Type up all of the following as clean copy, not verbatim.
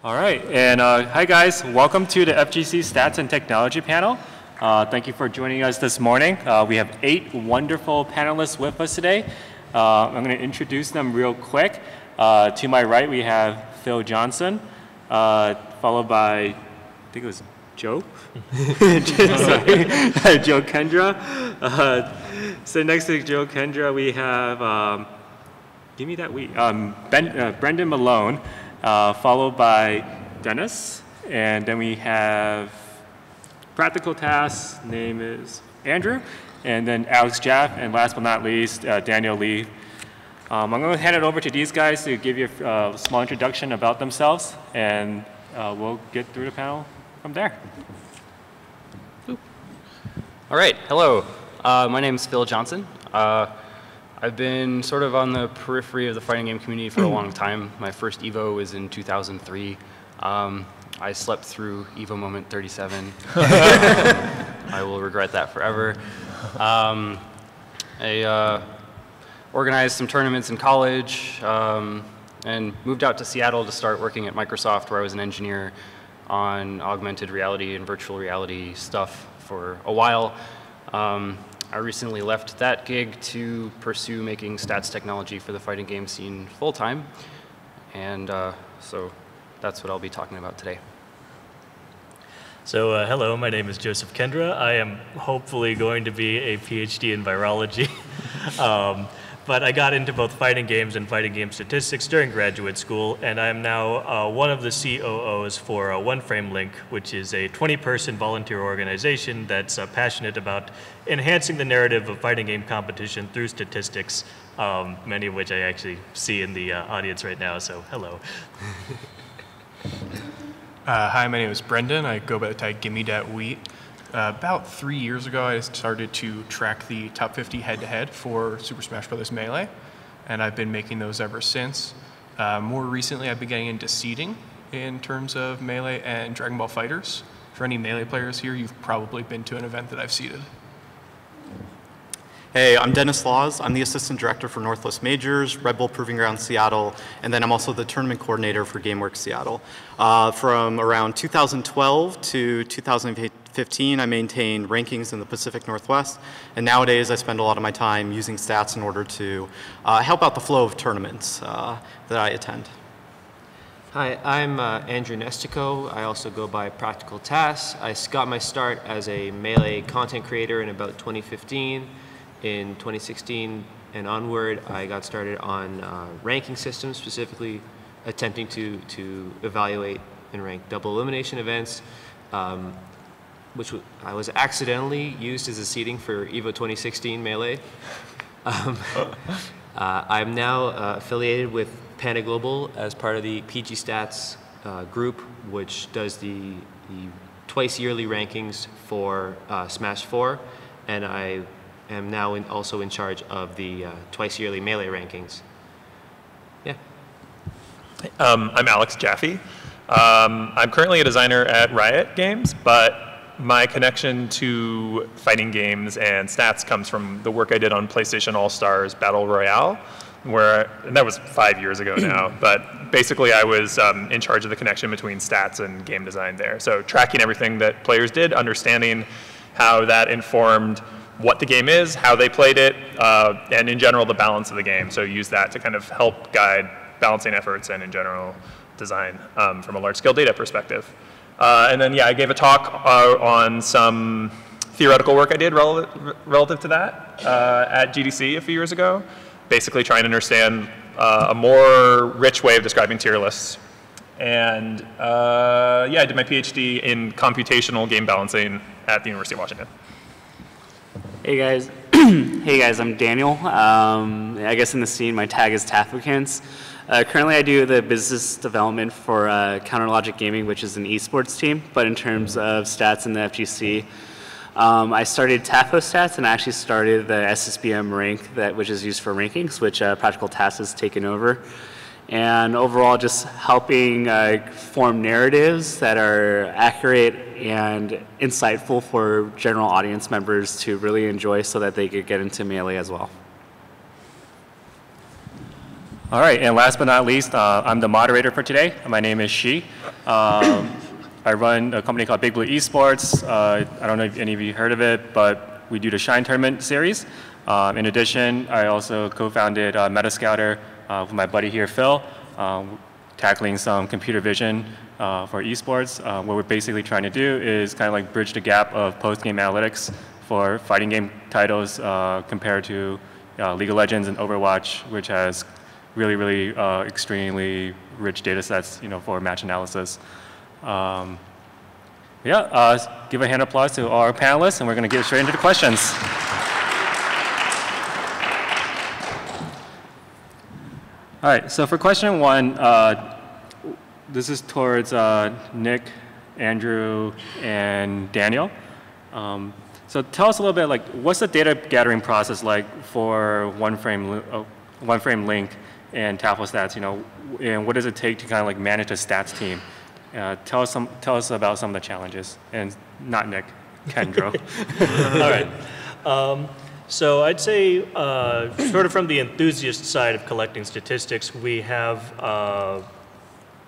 All right, and hi guys, welcome to the FGC Stats and Technology panel. Thank you for joining us this morning. We have 8 wonderful panelists with us today. I'm going to introduce them real quick. To my right, we have Phil Johnson, followed by, I think it was Joe? Sorry, Joe Kendra. So next to Joe Kendra, we have, give me that week, Brendan Malone, followed by Dennis. And then we have practical tasks, name is Andrew. And then Alex Jaff, and last but not least, Daniel Lee. I'm going to hand it over to these guys to give you a small introduction about themselves, and we'll get through the panel from there. All right, hello. My name is Phil Johnson. I've been sort of on the periphery of the fighting game community for a long time. My first EVO was in 2003. I slept through EVO moment 37. I will regret that forever. I organized some tournaments in college and moved out to Seattle to start working at Microsoft, where I was an engineer on augmented reality and virtual reality stuff for a while. I recently left that gig to pursue making stats technology for the fighting game scene full-time, and so that's what I'll be talking about today. So hello, my name is Joseph Kendra. I am hopefully going to be a PhD in virology. But I got into both fighting games and fighting game statistics during graduate school, and I'm now one of the COOs for One Frame Link, which is a 20-person volunteer organization that's passionate about enhancing the narrative of fighting game competition through statistics, many of which I actually see in the audience right now, so hello. Hi, my name is Brendan. I go by the tag Gimme Dat Wheat. About 3 years ago, I started to track the top 50 head-to-head for Super Smash Bros. Melee, and I've been making those ever since. More recently, I've been getting into seeding in terms of Melee and Dragon Ball FighterZ. For any Melee players here, you've probably been to an event that I've seeded. Hey, I'm Dennis Laws. I'm the Assistant Director for Northwest Majors, Red Bull Proving Ground Seattle, and then I'm also the Tournament Coordinator for GameWorks Seattle. From around 2012 to 2015, I maintained rankings in the Pacific Northwest, and nowadays I spend a lot of my time using stats in order to help out the flow of tournaments that I attend. Hi, I'm Andrew Nestico. I also go by Practical Tasks. I got my start as a Melee content creator in about 2015. In 2016 and onward, I got started on ranking systems, specifically attempting to evaluate and rank double elimination events, which I was accidentally used as a seeding for EVO 2016 Melee. I'm now affiliated with Panda Global as part of the PG Stats group, which does the twice yearly rankings for Smash 4, and I am now also in charge of the twice yearly Melee rankings. Yeah. I'm Alex Jaffe. I'm currently a designer at Riot Games, but my connection to fighting games and stats comes from the work I did on PlayStation All-Stars Battle Royale, and that was 5 years ago now, but basically I was in charge of the connection between stats and game design there. So tracking everything that players did, understanding how that informed what the game is, how they played it, and in general the balance of the game. So use that to kind of help guide balancing efforts and in general design from a large-scale data perspective. And then yeah, I gave a talk on some theoretical work I did relative to that at GDC a few years ago, basically trying to understand a more rich way of describing tier lists. And yeah, I did my PhD in computational game balancing at the University of Washington. Hey guys, hey guys, I'm Daniel. I guess in the scene my tag is Tafukins. Currently I do the business development for Counter Logic Gaming, which is an esports team, but in terms of stats in the FGC, I started TAFO stats and I actually started the SSBM rank, which is used for rankings, which Practical Tasks has taken over. And overall just helping form narratives that are accurate and insightful for general audience members to really enjoy so that they could get into Melee as well. All right, and last but not least, I'm the moderator for today. My name is Shi. I run a company called Big Blue Esports. I don't know if any of you heard of it, but we do the Shine Tournament series. In addition, I also co-founded Metascouter with my buddy here, Phil, tackling some computer vision for esports. What we're basically trying to do is kind of like bridge the gap of post-game analytics for fighting game titles compared to League of Legends and Overwatch, which has really extremely rich data sets, for match analysis. Give a hand of applause to our panelists, and we're going to get straight into the questions. All right, so for question one, this is towards Nick, Andrew, and Daniel. So tell us a little bit, like, what's the data gathering process like for one-frame link and TAFL stats, and what does it take to kind of like manage a stats team? Tell us about some of the challenges, and not Nick, Kendro. All right. So I'd say, sort of from the enthusiast side of collecting statistics, we have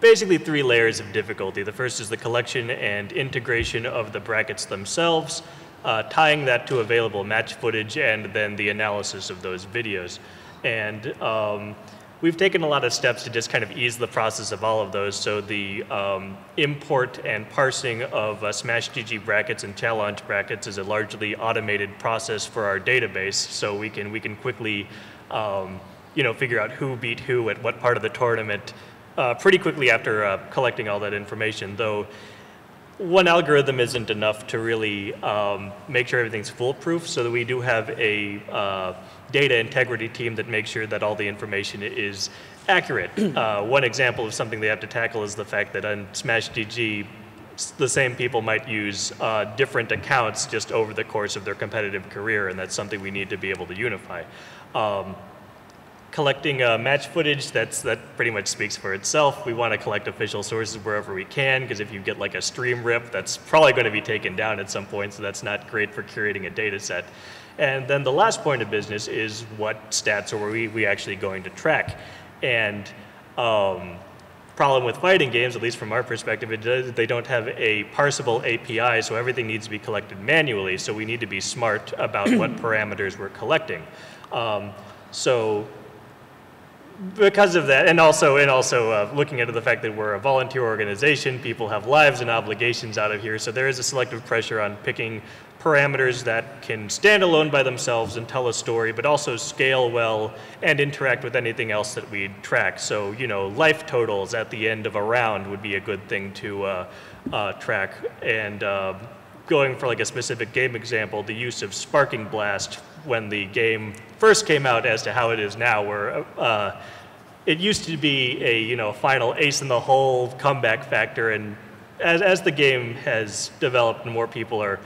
basically 3 layers of difficulty. The first is the collection and integration of the brackets themselves, tying that to available match footage, and then the analysis of those videos. And we've taken a lot of steps to just kind of ease the process of all of those. So the import and parsing of SmashGG brackets and challenge brackets is a largely automated process for our database. So we can quickly, figure out who beat who at what part of the tournament pretty quickly after collecting all that information. Though one algorithm isn't enough to really make sure everything's foolproof. So that we do have a data integrity team that makes sure that all the information is accurate. One example of something they have to tackle is the fact that on SmashGG, the same people might use different accounts just over the course of their competitive career, and that's something we need to be able to unify. Collecting match footage, that pretty much speaks for itself. We want to collect official sources wherever we can, because if you get like a stream rip, that's probably going to be taken down at some point, so that's not great for curating a data set. And then the last point of business is what stats are we actually going to track. And problem with fighting games, at least from our perspective, they don't have a parsable API, so everything needs to be collected manually, so we need to be smart about what parameters we're collecting. So because of that, and also looking into the fact that we're a volunteer organization, people have lives and obligations out of here, so there is a selective pressure on picking parameters that can stand alone by themselves and tell a story, but also scale well and interact with anything else that we track. So, life totals at the end of a round would be a good thing to track. And going for like a specific game example, the use of Sparking Blast when the game first came out as to how it is now, where it used to be a final ace in the hole comeback factor, and as the game has developed and more people are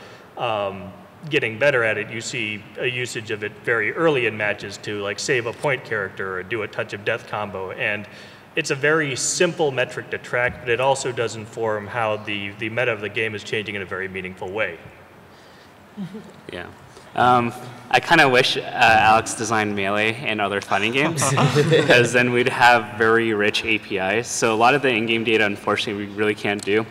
getting better at it, you see a usage of it very early in matches to like save a point character or do a touch of death combo. And it's a very simple metric to track, but it also does inform how the meta of the game is changing in a very meaningful way. Yeah. I kind of wish Alex designed Melee and other fighting games, because then we'd have very rich APIs. So a lot of the in-game data, unfortunately, we really can't do.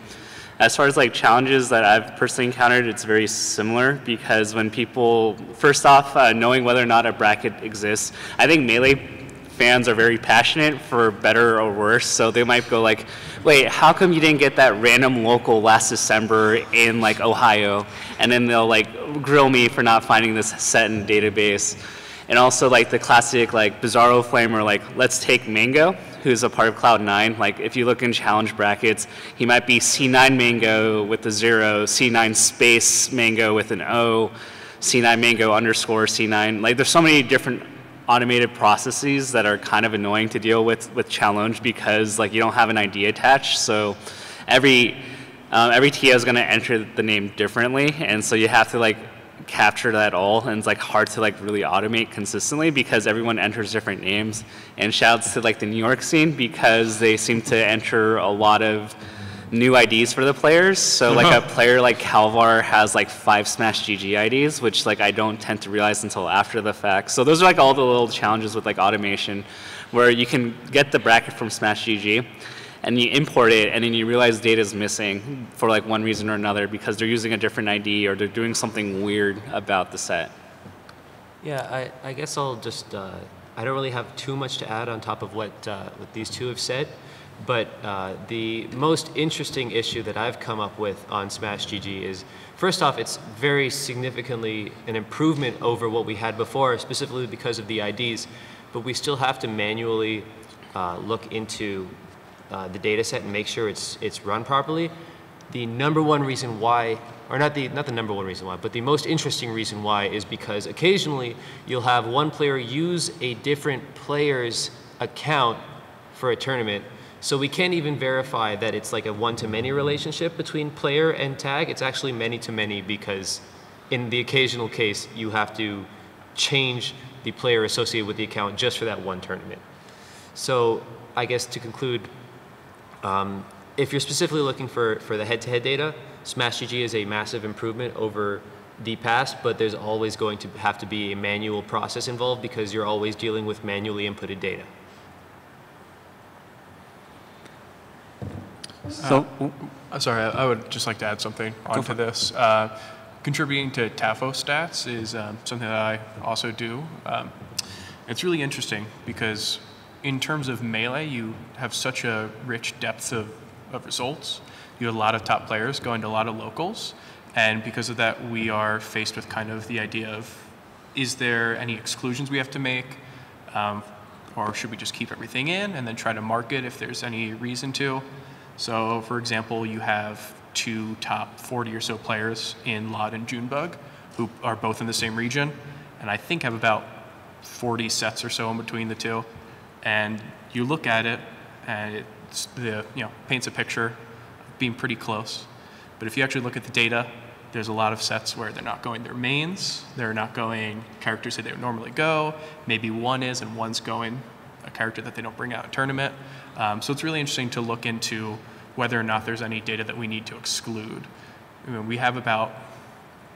As far as like challenges that I've personally encountered, it's very similar, because when people, first off, knowing whether or not a bracket exists, I think Melee fans are very passionate, for better or worse, so they might go like, wait, how come you didn't get that random local last December in like Ohio? And then they'll like grill me for not finding this set in the database. And also like the classic like Bizarro Flamer, like let's take Mango, who's a part of Cloud9. Like if you look in challenge brackets, he might be C9 Mango with a 0, C9 space Mango with an O, C9 Mango underscore C9. Like there's so many different automated processes that are kind of annoying to deal with challenge, because like you don't have an ID attached. So every TA is going to enter the name differently, and so you have to like capture that all, and it's like hard to like really automate consistently because everyone enters different names. And shouts to like the New York scene, because they seem to enter a lot of new IDs for the players. So like a player like Calvar has like 5 SmashGG IDs, which like I don't tend to realize until after the fact. So those are like all the little challenges with like automation. where you can get the bracket from Smash GG, and you import it, and then you realize data is missing for like one reason or another because they're using a different ID or they're doing something weird about the set. Yeah, I guess I'll just, I don't really have too much to add on top of what these two have said, but the most interesting issue that I've come up with on Smash GG is, first off, it's very significantly an improvement over what we had before, specifically because of the IDs, but we still have to manually look into the data set and make sure it's run properly. The number one reason why, or not the number one reason why, but the most interesting reason why is because occasionally you'll have one player use a different player's account for a tournament. So we can't even verify that it's like a one-to-many relationship between player and tag. It's actually many-to-many because in the occasional case, you have to change the player associated with the account just for that one tournament. So I guess to conclude, if you're specifically looking for the head-to-head data, Smash GG is a massive improvement over the past, but there's always going to have to be a manual process involved because you're always dealing with manually inputted data. Sorry, I would just like to add something onto this. Contributing to TAFO stats is something that I also do. It's really interesting because in terms of Melee, you have such a rich depth of results. You have a lot of top players going to a lot of locals. And because of that, we are faced with kind of the idea of, is there any exclusions we have to make? Or should we just keep everything in and then try to market if there's any reason to? So for example, you have two top 40 or so players in LOD and Junebug who are both in the same region. And I think have about 40 sets or so in between the two. And you look at it and paints a picture of being pretty close. But if you actually look at the data, there's a lot of sets where they're not going their mains, they're not going characters that they would normally go, maybe one is and one's going a character that they don't bring out in a tournament. So it's really interesting to look into whether or not there's any data that we need to exclude. I mean, we have about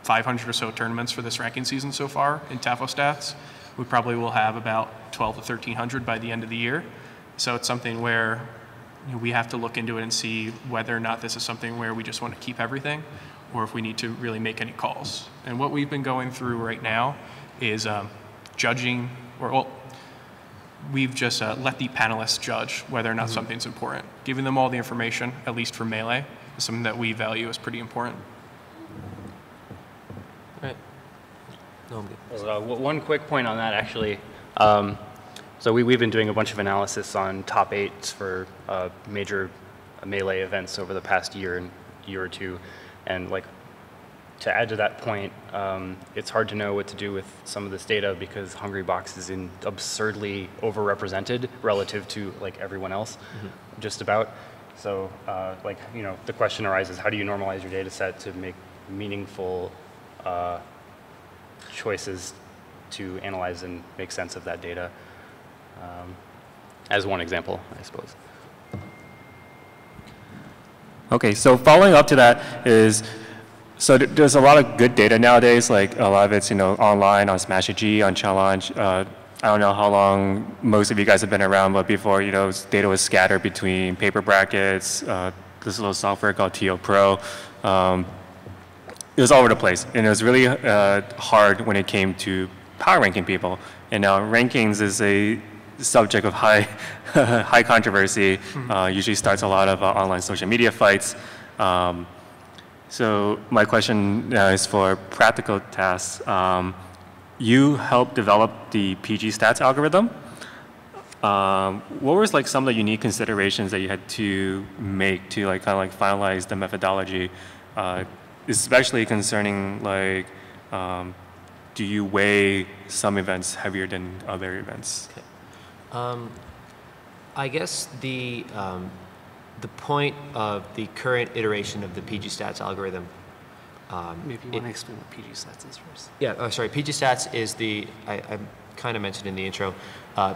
500 or so tournaments for this ranking season so far in TAFO stats. We probably will have about 12 to 1,300 by the end of the year. So it's something where we have to look into it and see whether or not this is something where we just want to keep everything or if we need to really make any calls. And what we've been going through right now is judging, we've just let the panelists judge whether or not something's important. Giving them all the information, at least for Melee, is something that we value as pretty important. Right. No, I'm good. Well, one quick point on that, actually. So we've been doing a bunch of analysis on top 8s for major Melee events over the past year or two. And like, to add to that point, it's hard to know what to do with some of this data because Hungrybox is absurdly overrepresented relative to like everyone else, just about. So the question arises, how do you normalize your data set to make meaningful choices to analyze and make sense of that data? As one example, I suppose. Okay, so following up to that is, so there's a lot of good data nowadays, like a lot of it's online, on Smash.gg, on Challenge. I don't know how long most of you guys have been around, but before, data was scattered between paper brackets, this little software called TO Pro. It was all over the place, and it was really hard when it came to power ranking people. And now rankings is a subject of high controversy. Usually starts a lot of online social media fights. So my question is for practical tasks. You helped develop the PG stats algorithm. What was like some of the unique considerations that you had to make to finalize the methodology, especially concerning do you weigh some events heavier than other events? Okay. I guess the point of the current iteration of the PG stats algorithm. Maybe you want to explain what PG stats is first. Yeah, sorry. PG stats is I kind of mentioned in the intro.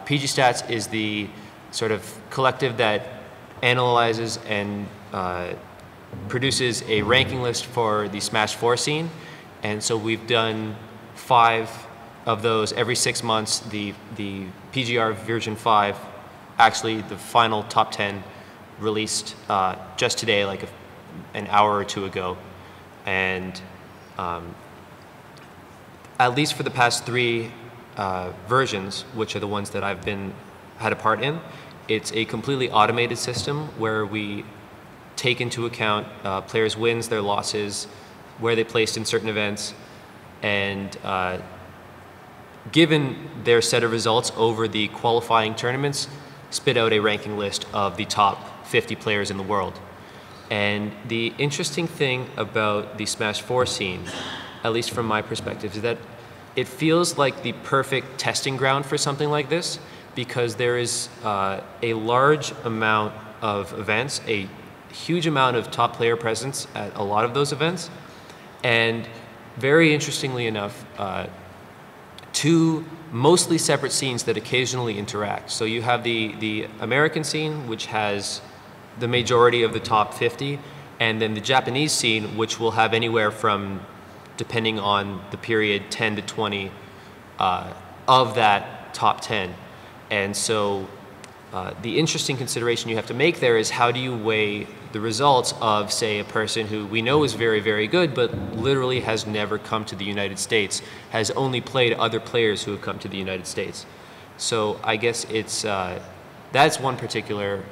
PG stats is the sort of collective that analyzes and produces a ranking list for the Smash 4 scene. And so we've done 5 of those, every 6 months, the PGR version 5, actually the final top 10 released just today, like an hour or two ago. And at least for the past 3 versions, which are the ones that I've had a part in, it's a completely automated system where we take into account players' wins, their losses, where they placed in certain events, and given their set of results over the qualifying tournaments, spit out a ranking list of the top 50 players in the world. And the interesting thing about the Smash 4 scene, at least from my perspective, is that it feels like the perfect testing ground for something like this, because there is a large amount of events, a huge amount of top player presence at a lot of those events, and very interestingly enough, 2 mostly separate scenes that occasionally interact. So you have the American scene, which has the majority of the top 50, and then the Japanese scene, which will have anywhere from, depending on the period, 10 to 20 of that top 10. And so the interesting consideration you have to make there is, how do you weigh the results of, say, a person who we know is very, very good, but literally has never come to the United States, has only played other players who have come to the United States. So I guess it's, that's one particular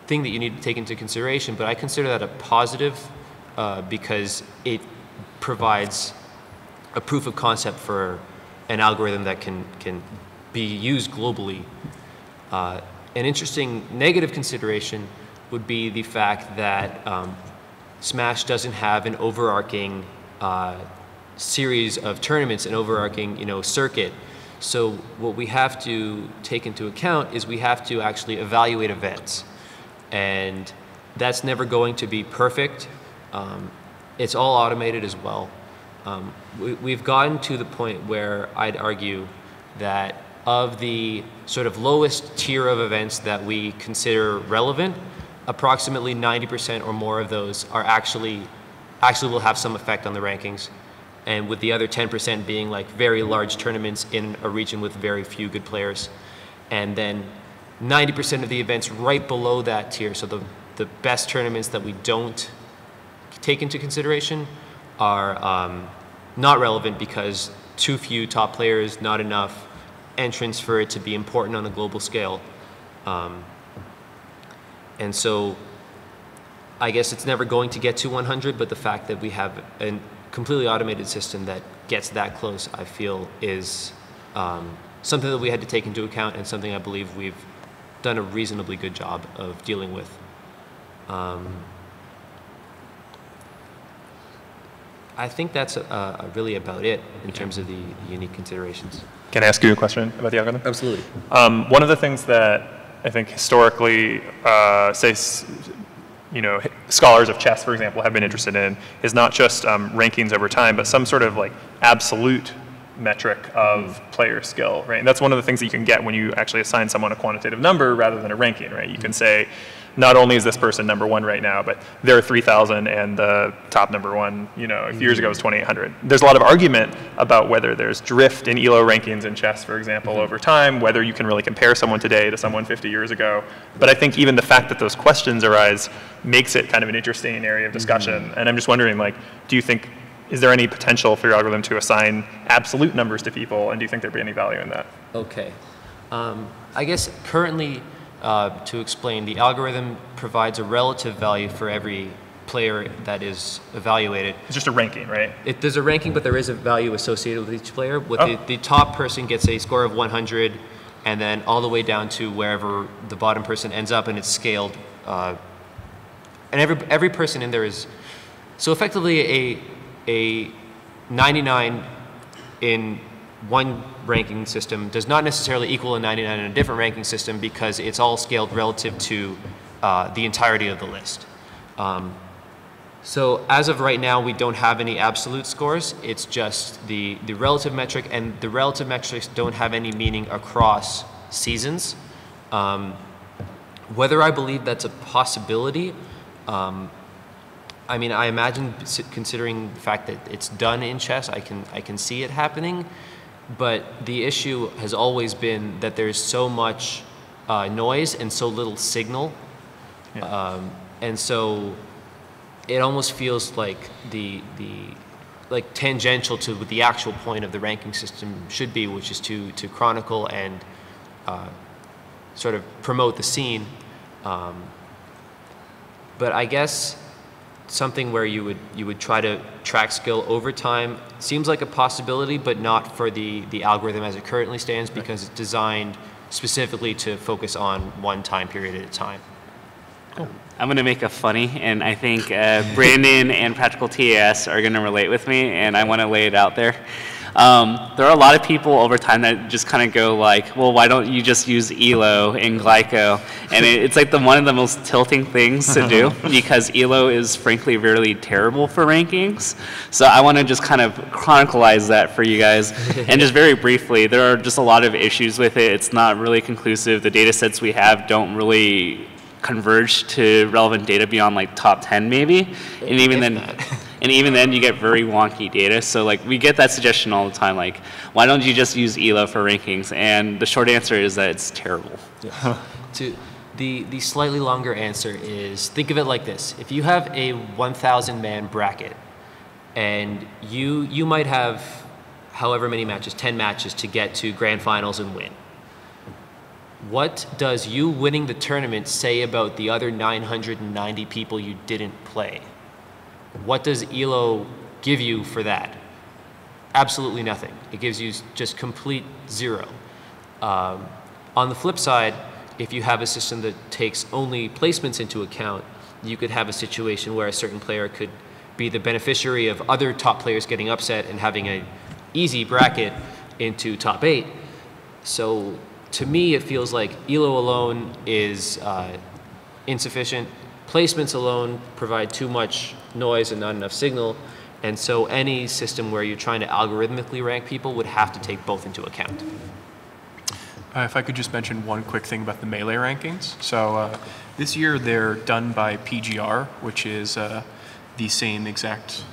thing that you need to take into consideration, but I consider that a positive because it provides a proof of concept for an algorithm that can be used globally. An interesting negative consideration would be the fact that Smash doesn't have an overarching series of tournaments, an overarching, circuit. So what we have to take into account is we have to actually evaluate events, and that's never going to be perfect. It's all automated as well. We've gotten to the point where I'd argue that of the sort of lowest tier of events that we consider relevant, approximately 90% or more of those are actually will have some effect on the rankings, and with the other 10% being like very large tournaments in a region with very few good players. And then 90% of the events right below that tier, so the best tournaments that we don't take into consideration, are not relevant because too few top players, not enough entrants for it to be important on a global scale. And so I guess it's never going to get to 100, but the fact that we have a completely automated system that gets that close, I feel, is something that we had to take into account, and something I believe we've done a reasonably good job of dealing with. I think that's really about it in terms of the unique considerations. Can I ask you a question about the algorithm? Absolutely. One of the things that I think historically, scholars of chess, for example, have been interested in is not just rankings over time, but some sort of like absolute metric of player skill, right? And that's one of the things that you can get when you actually assign someone a quantitative number rather than a ranking, right? You can say, not only is this person number 1 right now, but they're 3,000 and the top number 1, a few years ago was 2,800. There's a lot of argument about whether there's drift in ELO rankings in chess, for example, over time, whether you can really compare someone today to someone 50 years ago. But I think even the fact that those questions arise makes it kind of an interesting area of discussion. And I'm just wondering, do you think, is there any potential for your algorithm to assign absolute numbers to people, and do you think there'd be any value in that? Okay. I guess currently, to explain, the algorithm provides a relative value for every player that is evaluated. It's just a ranking, right? There's a ranking, but there is a value associated with each player. The top person gets a score of 100, and then all the way down to wherever the bottom person ends up, and it's scaled. And every person in there is, so effectively a 99 in one ranking system does not necessarily equal a 99 in a different ranking system, because it's all scaled relative to the entirety of the list. So as of right now, we don't have any absolute scores. It's just the relative metric, and the relative metrics don't have any meaning across seasons. Whether I believe that's a possibility, I mean, I imagine considering the fact that it's done in chess, I can see it happening. But the issue has always been that there's so much noise and so little signal, and so it almost feels like like tangential to what the actual point of the ranking system should be, which is to chronicle and sort of promote the scene. But I guess something where you would try to track skill over time seems like a possibility, but not for the algorithm as it currently stands, because it's designed specifically to focus on one time period at a time. Cool. I'm going to make a funny, and I think Brandon and Practical TAS are going to relate with me, and I want to lay it out there. There are a lot of people over time that just kind of go like, well, why don't you just use ELO and Glyco? And it's like one of the most tilting things to do, because ELO is frankly really terrible for rankings. So I want to just kind of chronicleize that for you guys. And just very briefly, there are just a lot of issues with it. It's not really conclusive. The data sets we have don't really converge to relevant data beyond like top 10 maybe. And even then you get very wonky data. So like we get that suggestion all the time, like, why don't you just use ELO for rankings? And the short answer is that it's terrible. Yeah. The slightly longer answer is, think of it like this. If you have a 1,000 man bracket and you might have however many matches, 10 matches to get to grand finals and win. What does you winning the tournament say about the other 990 people you didn't play? What does ELO give you for that? Absolutely nothing. It gives you just complete zero. On the flip side, if you have a system that takes only placements into account, you could have a situation where a certain player could be the beneficiary of other top players getting upset and having an easy bracket into top 8. So to me, it feels like ELO alone is insufficient. Placements alone provide too much noise and not enough signal. And so any system where you're trying to algorithmically rank people would have to take both into account. If I could just mention one quick thing about the Melee rankings. So this year they're done by PGR, which is the same exact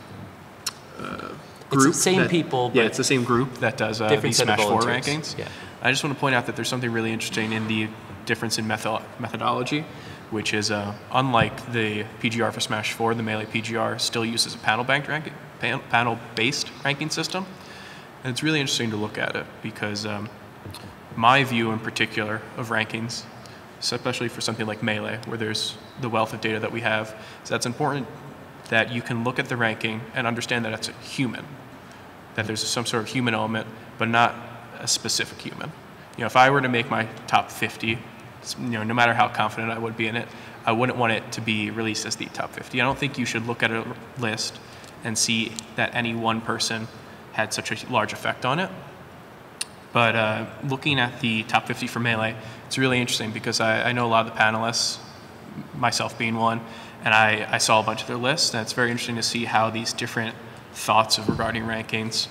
group. It's the same people, yeah, it's the same group that does the Smash 4 rankings. Yeah. I just want to point out that there's something really interesting in the difference in methodology, which is unlike the PGR for Smash 4, the Melee PGR still uses a panel-based ranking system. And it's really interesting to look at it because my view in particular of rankings, especially for something like Melee, where there's the wealth of data that we have, is that's important that you can look at the ranking and understand that it's a human, that there's some sort of human element, but not a specific human. You know, if I were to make my top 50, no matter how confident I would be in it, I wouldn't want it to be released as the top 50. I don't think you should look at a list and see that any one person had such a large effect on it. But looking at the top 50 for Melee, it's really interesting because I know a lot of the panelists, myself being one, and I saw a bunch of their lists, and it's very interesting to see how these different thoughts regarding rankings,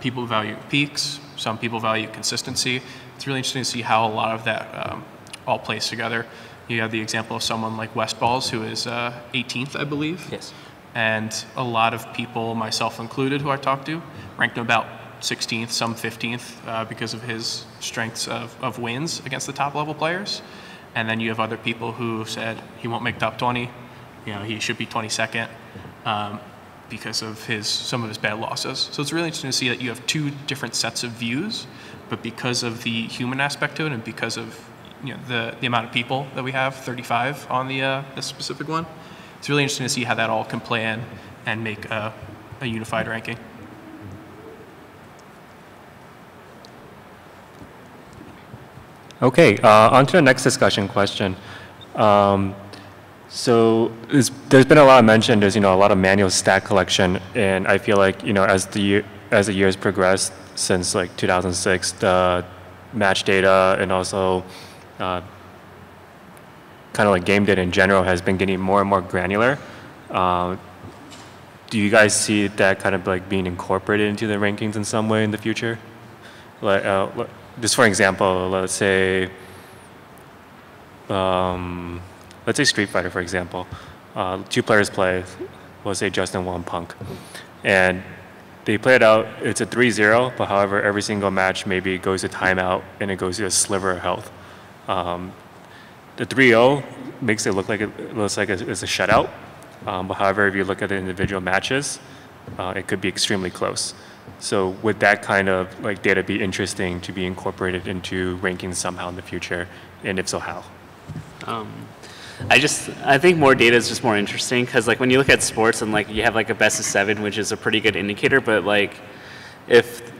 people value peaks, some people value consistency. It's really interesting to see how a lot of that all plays together. You have the example of someone like Westballs, who is 18th, I believe. Yes. And a lot of people, myself included, who I talked to, ranked him about 16th, some 15th, because of his strengths of wins against the top level players. And then you have other people who said he won't make top 20, you know, he should be 22nd because of some of his bad losses. So it's really interesting to see that you have two different sets of views, but because of the human aspect to it and because of the amount of people that we have, 35 on this specific one, it's really interesting to see how that all can play in and make a unified ranking. Okay, on to the next discussion question. So there's been a lot of mention. There's a lot of manual stat collection, and I feel like as the years progressed since like 2006, the match data and also kind of like game data in general has been getting more and more granular. Do you guys see that kind of like being incorporated into the rankings in some way in the future? Like, just for example, let's say Street Fighter, for example. Two players play. we'll say Justin won Punk. And they play it out, it's a 3-0, but however, every single match maybe goes to timeout and it goes to a sliver of health. The 3-0 makes it look like it's a shutout. But however, if you look at the individual matches, it could be extremely close. So would that kind of like data be interesting to be incorporated into rankings somehow in the future? And if so, how? I think more data is just more interesting because like when you look at sports and like you have like a best of 7, which is a pretty good indicator, but like if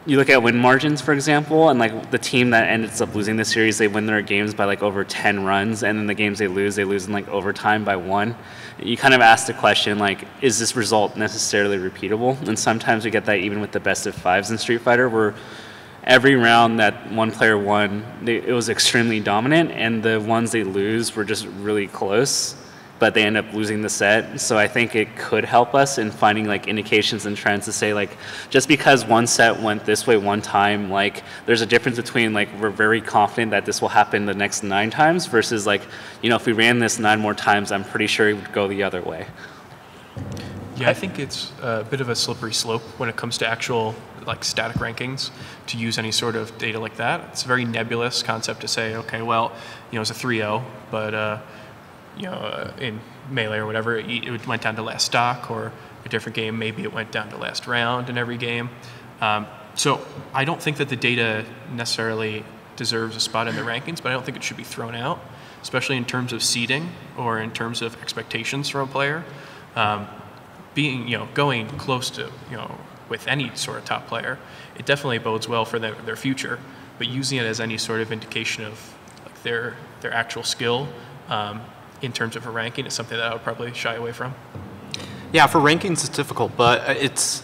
you look at win margins, for example, and like the team that ends up losing the series, they win their games by like over 10 runs, and then the games they lose in like overtime by 1. You kind of ask the question like, is this result necessarily repeatable? And sometimes we get that even with the best of 5s in Street Fighter, where every round that one player won, it was extremely dominant, and the ones they lose were just really close, but they end up losing the set. So I think it could help us in finding like indications and trends to say like, just because one set went this way one time, like there's a difference between like we're very confident that this will happen the next 9 times versus like, you know, if we ran this 9 more times, I'm pretty sure it would go the other way. Yeah, I think it's a bit of a slippery slope when it comes to actual like static rankings to use any sort of data like that. It's a very nebulous concept to say, okay, well, you know, it's a 3-0, but you know, in Melee or whatever, it went down to last stock, or a different game, maybe it went down to last round in every game. So I don't think that the data necessarily deserves a spot in the rankings, but I don't think it should be thrown out, especially in terms of seeding or in terms of expectations from a player. Being, you know, going close to, you know, with any sort of top player, it definitely bodes well for their future, but using it as any sort of indication of like their actual skill in terms of a ranking is something that I would probably shy away from. Yeah, for rankings it's difficult, but it's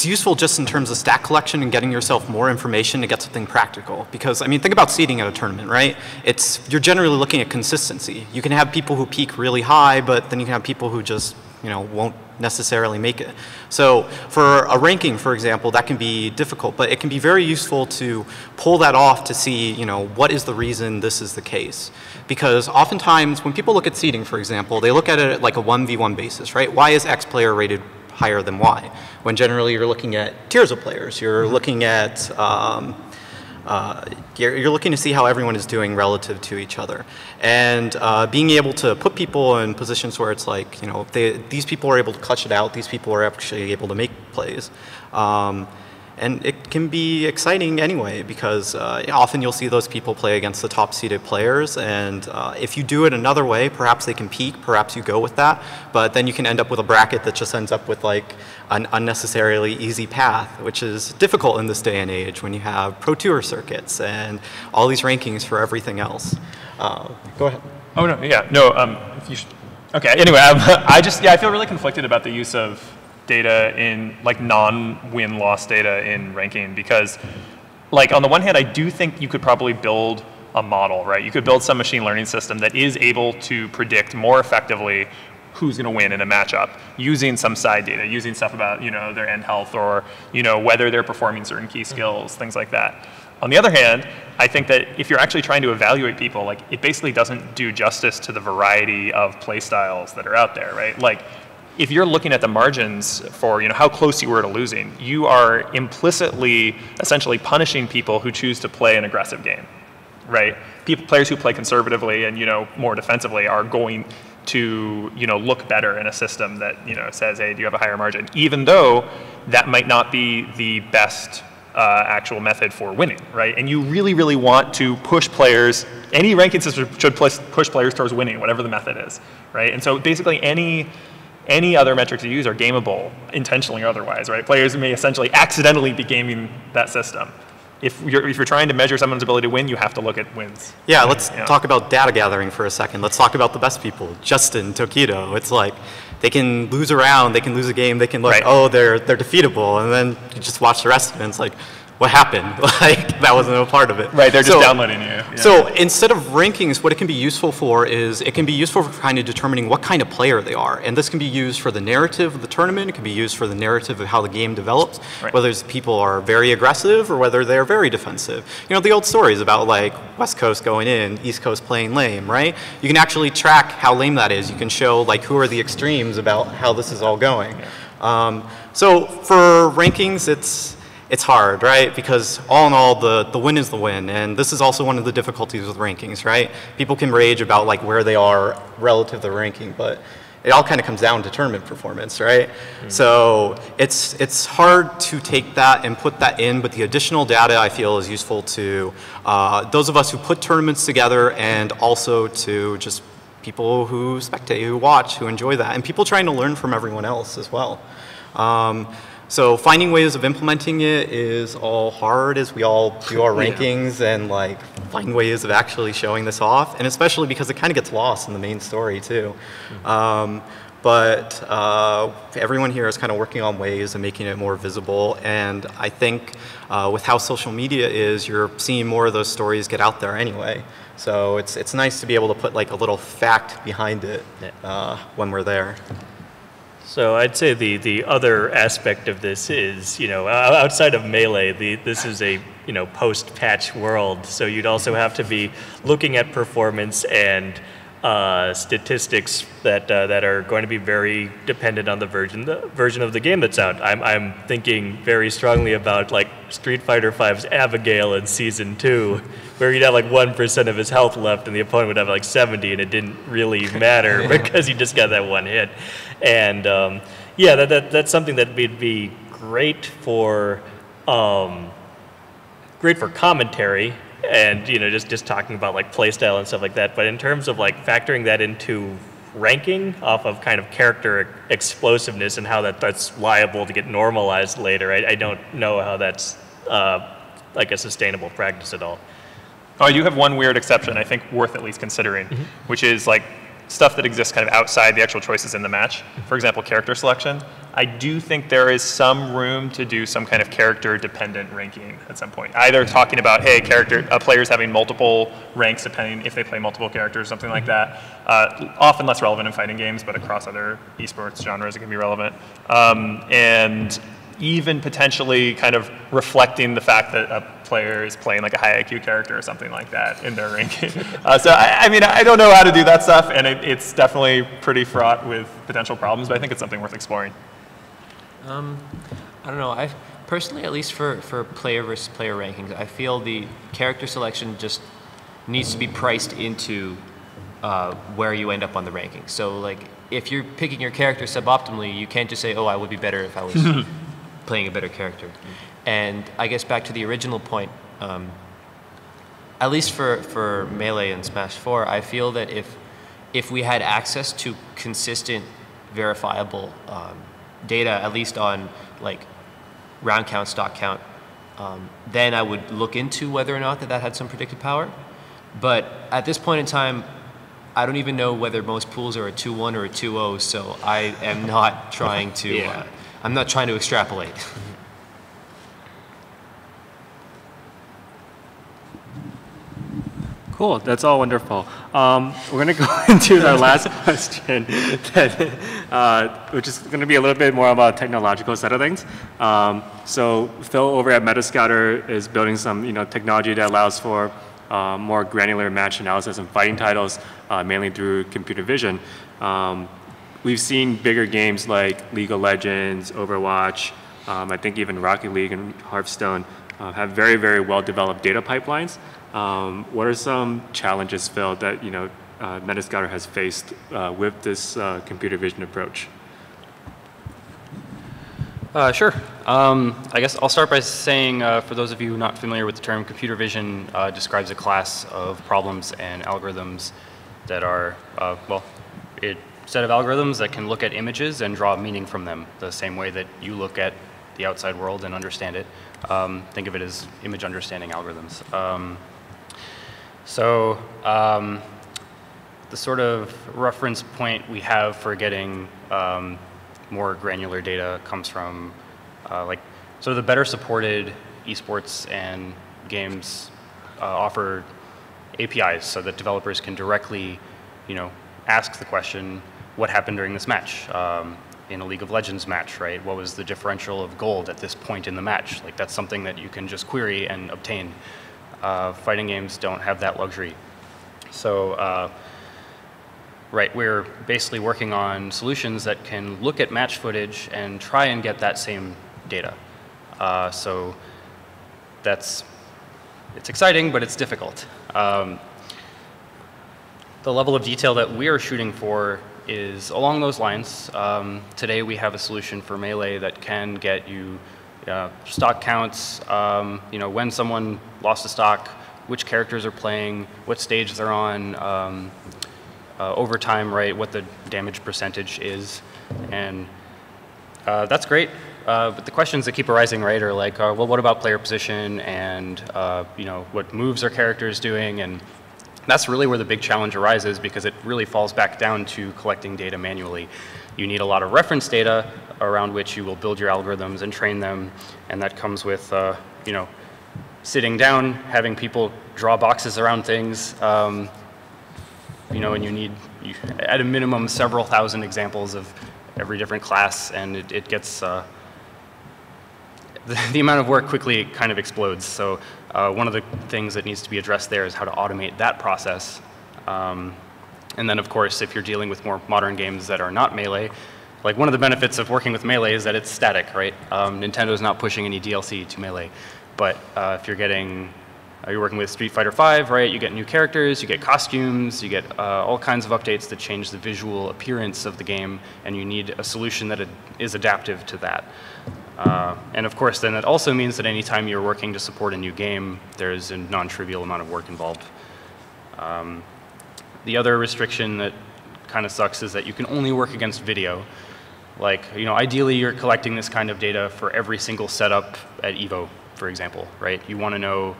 useful just in terms of stat collection and getting yourself more information to get something practical. Because, I mean, think about seeding at a tournament, right? You're generally looking at consistency. You can have people who peak really high, but then you can have people who just, you know, won't necessarily make it. So for a ranking, for example, that can be difficult, but it can be very useful to pull that off to see, you know, what is the reason this is the case. Because oftentimes when people look at seeding, for example, they look at it like a 1v1 basis, right? Why is X player rated higher than Y? When generally you're looking at tiers of players. You're looking at you're looking to see how everyone is doing relative to each other. And being able to put people in positions where it's like, you know, these people are able to clutch it out, these people are actually able to make plays. And it can be exciting anyway, because often you'll see those people play against the top seeded players, and if you do it another way, perhaps they can peak, perhaps you go with that, but then you can end up with a bracket that just ends up with like an unnecessarily easy path, which is difficult in this day and age when you have Pro Tour circuits and all these rankings for everything else. Go ahead. Oh, no, yeah, no, okay, anyway, I feel really conflicted about the use of data in like non-win loss data in ranking, because like on the one hand I do think you could probably build a model, right? You could build some machine learning system that is able to predict more effectively who's going to win in a matchup using some side data, using stuff about, you know, their end health, or, you know, whether they're performing certain key skills, things like that. On the other hand, I think that if you're actually trying to evaluate people, like it basically doesn't do justice to the variety of play styles that are out there, right? Like if you're looking at the margins for, you know, how close you were to losing, you are implicitly essentially punishing people who choose to play an aggressive game, right? Players who play conservatively and, you know, more defensively are going to, you know, look better in a system that, you know, says, hey, do you have a higher margin? Even though that might not be the best actual method for winning, right? And you really, really want to push players, any ranking system should push players towards winning, whatever the method is, right? And so basically any other metrics you use are gameable, intentionally or otherwise, right? Players may essentially accidentally be gaming that system. If you're trying to measure someone's ability to win, you have to look at wins. Yeah, let's talk about data gathering for a second. Let's talk about the best people, Justin, Tokido. It's like they can lose a round, they can lose a game, they can look, right, oh, they're defeatable, and then you just watch the rest of it, and it's like, what happened? Like, that wasn't a part of it. Right, they're just downloading you. Yeah. So instead of rankings, what it can be useful for is it can be useful for kind of determining what kind of player they are. And this can be used for the narrative of the tournament. It can be used for the narrative of how the game develops, Right. whether people are very aggressive or whether they're very defensive. You know, the old stories about like West Coast going in, East Coast playing lame, right? You can actually track how lame that is. You can show like who are the extremes about how this is all going. So for rankings, it's hard, right? Because all in all, the win is the win. And this is also one of the difficulties with rankings, right? People can rage about like where they are relative to the ranking, but it all kind of comes down to tournament performance, right? So it's hard to take that and put that in, but the additional data I feel is useful to those of us who put tournaments together and also to just people who spectate, who watch, who enjoy that, and people trying to learn from everyone else as well. So finding ways of implementing it is all hard as we all do our rankings and like find ways of actually showing this off, and especially because it kind of gets lost in the main story too. But everyone here is kind of working on ways of making it more visible, and I think with how social media is, you're seeing more of those stories get out there anyway. So it's nice to be able to put like a little fact behind it when we're there. So I'd say the other aspect of this is, you know, outside of Melee, this is a, you know, post-patch world. So you'd also have to be looking at performance and statistics that are going to be very dependent on the version of the game that's out. I'm thinking very strongly about like Street Fighter V's Abigail in Season 2, where you'd have like 1% of his health left and the opponent would have like 70, and it didn't really matter because he just got that one hit. And yeah, that's something that would be great for commentary, and you know, just talking about like playstyle and stuff like that. But in terms of like factoring that into ranking off of kind of character explosiveness and how that's liable to get normalized later, I don't know how that's like a sustainable practice at all. Oh, I do have one weird exception I think worth at least considering, which is like stuff that exists kind of outside the actual choices in the match. For example, character selection. I do think there is some room to do some kind of character-dependent ranking at some point. Either talking about, hey, players having multiple ranks depending if they play multiple characters, something like that. Often less relevant in fighting games, but across other esports genres it can be relevant. And even potentially kind of reflecting the fact that a player is playing like a high IQ character or something like that in their ranking. So I mean, I don't know how to do that stuff, and it's definitely pretty fraught with potential problems, but I think it's something worth exploring. I don't know. I personally, at least for player versus player rankings, I feel the character selection just needs to be priced into where you end up on the rankings. So like, if you're picking your character suboptimally, you can't just say, oh, I would be better if I was playing a better character. And I guess back to the original point, at least for Melee and Smash 4, I feel that if we had access to consistent, verifiable data, at least on like round count, stock count, then I would look into whether or not that had some predictive power. But at this point in time, I don't even know whether most pools are a 2-1 or a 2-0, so I am not trying to I'm not trying to extrapolate. Cool, that's all wonderful. We're going to go into our last question, which is going to be a little bit more about technological side of things. So Phil over at Metascouter is building some technology that allows for more granular match analysis and fighting titles, mainly through computer vision. We've seen bigger games like League of Legends, Overwatch, I think even Rocket League and Hearthstone have very, very well-developed data pipelines. What are some challenges, Phil, that Metascouter has faced with this computer vision approach? Sure. I guess I'll start by saying, for those of you not familiar with the term, computer vision describes a class of problems and algorithms that are, a set of algorithms that can look at images and draw meaning from them, the same way that you look at the outside world and understand it. Think of it as image understanding algorithms. The sort of reference point we have for getting more granular data comes from sort of the better supported esports and games offer APIs so that developers can directly, ask the question, what happened during this match? In a League of Legends match, right? What was the differential of gold at this point in the match? Like, that's something that you can just query and obtain. Fighting games don't have that luxury. So, right, we're basically working on solutions that can look at match footage and try and get that same data. So it's exciting, but it's difficult. The level of detail that we are shooting for is along those lines. Today we have a solution for Melee that can get you stock counts, when someone lost a stock, which characters are playing, what stage they're on, over time, right, what the damage percentage is. And that's great. But the questions that keep arising, right, are like, well, what about player position and, what moves are characters doing? And that's really where the big challenge arises, because it really falls back down to collecting data manually. You need a lot of reference data around which you will build your algorithms and train them, and that comes with, sitting down, having people draw boxes around things, and you need, at a minimum, several thousand examples of every different class, and it gets, the amount of work quickly kind of explodes. So one of the things that needs to be addressed there is how to automate that process. And then, of course, if you're dealing with more modern games that are not Melee, like one of the benefits of working with Melee is that it's static, right? Nintendo's not pushing any DLC to Melee. But if you're working with Street Fighter V, right, you get new characters, you get costumes, you get all kinds of updates that change the visual appearance of the game, and you need a solution that is adaptive to that. And of course, then that also means that anytime you're working to support a new game, there's a non-trivial amount of work involved. The other restriction that kind of sucks is that you can only work against video. Like, ideally you're collecting this kind of data for every single setup at EVO, for example, right? You want to know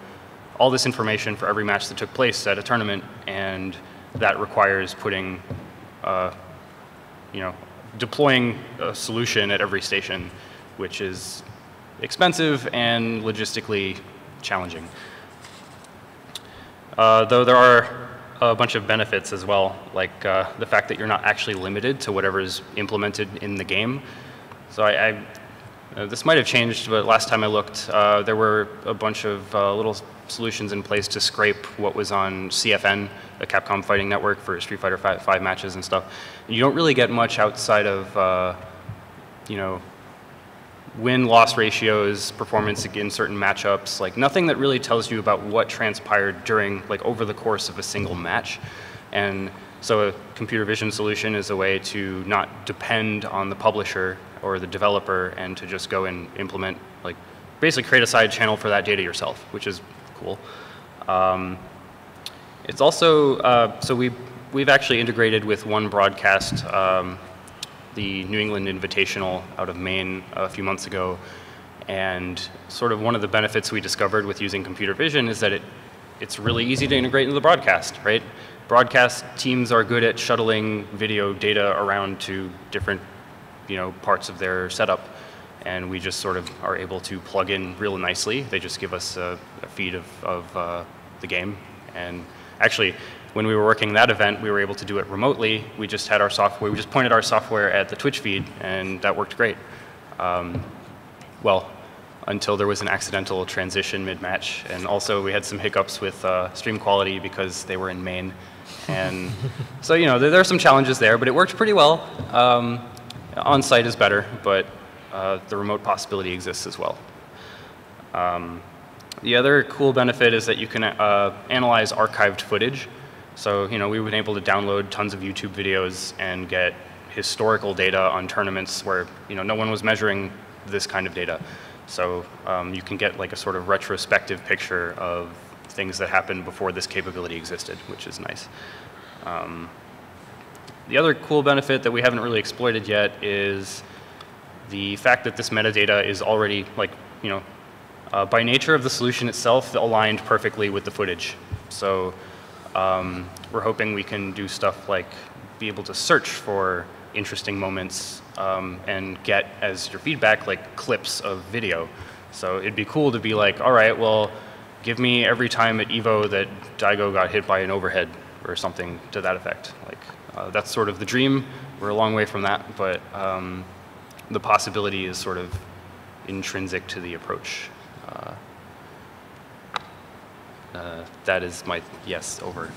all this information for every match that took place at a tournament, and that requires putting, deploying a solution at every station, which is expensive and logistically challenging. Though there are a bunch of benefits as well, like the fact that you're not actually limited to whatever is implemented in the game. So this might have changed, but last time I looked, there were a bunch of little solutions in place to scrape what was on CFN, the Capcom Fighting Network, for Street Fighter V matches and stuff. And you don't really get much outside of, win-loss ratios, performance in certain matchups, like nothing that really tells you about what transpired during, over the course of a single match. And so a computer vision solution is a way to not depend on the publisher or the developer, and to just go and implement, basically create a side channel for that data yourself, which is cool. It's also, so we've actually integrated with one broadcast, the New England Invitational out of Maine a few months ago, and sort of one of the benefits we discovered with using computer vision is that it's really easy to integrate into the broadcast, right? Broadcast teams are good at shuttling video data around to different, parts of their setup, and we just sort of are able to plug in real nicely. They just give us a feed of the game, and actually, when we were working that event, we were able to do it remotely. We just had our software, we just pointed our software at the Twitch feed, and that worked great. Well, until there was an accidental transition mid-match, and also we had some hiccups with stream quality because they were in Maine. And so, there are some challenges there, but it worked pretty well. On-site is better, but the remote possibility exists as well. The other cool benefit is that you can analyze archived footage. So, we've been able to download tons of YouTube videos and get historical data on tournaments where, no one was measuring this kind of data. So you can get a sort of retrospective picture of things that happened before this capability existed, which is nice. The other cool benefit that we haven't really exploited yet is the fact that this metadata is already, by nature of the solution itself, aligned perfectly with the footage. So we're hoping we can do stuff like be able to search for interesting moments and get, as your feedback, clips of video. So it'd be cool to be like, all right, well, give me every time at Evo that Daigo got hit by an overhead or something to that effect. Like that's sort of the dream. We're a long way from that, but the possibility is sort of intrinsic to the approach. That is my yes, over.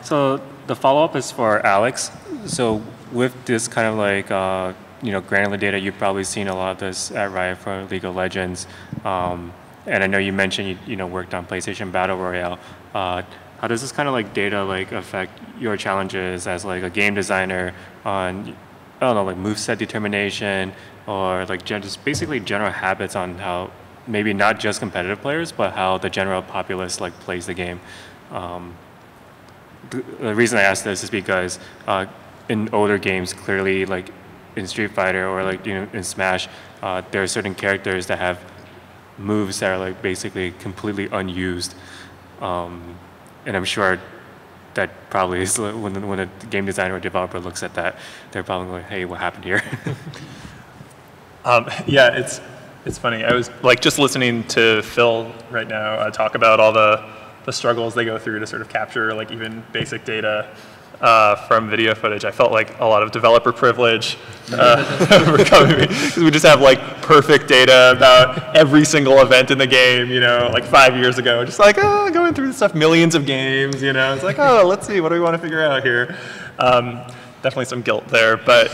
So the follow-up is for Alex. So with this kind of like, granular data, you've probably seen a lot of this at Riot for League of Legends. And I know you mentioned you worked on PlayStation Battle Royale. How does this kind of like data like affect your challenges as like a game designer on, I don't know, like moveset determination or like just basically general habits on how maybe not just competitive players, but how the general populace like plays the game? The reason I ask this is because in older games, clearly like in Street Fighter or like in Smash, there are certain characters that have moves that are like basically completely unused, and I'm sure that probably is when a game designer or developer looks at that, they're probably like, hey, what happened here? Yeah, it's funny. I was like just listening to Phil right now talk about all the struggles they go through to sort of capture like even basic data from video footage. I felt like a lot of developer privilege were coming to me, because we just have like perfect data about every single event in the game, like 5 years ago, just like, going through this stuff, millions of games, it's like, let's see, what do we want to figure out here? Definitely some guilt there, but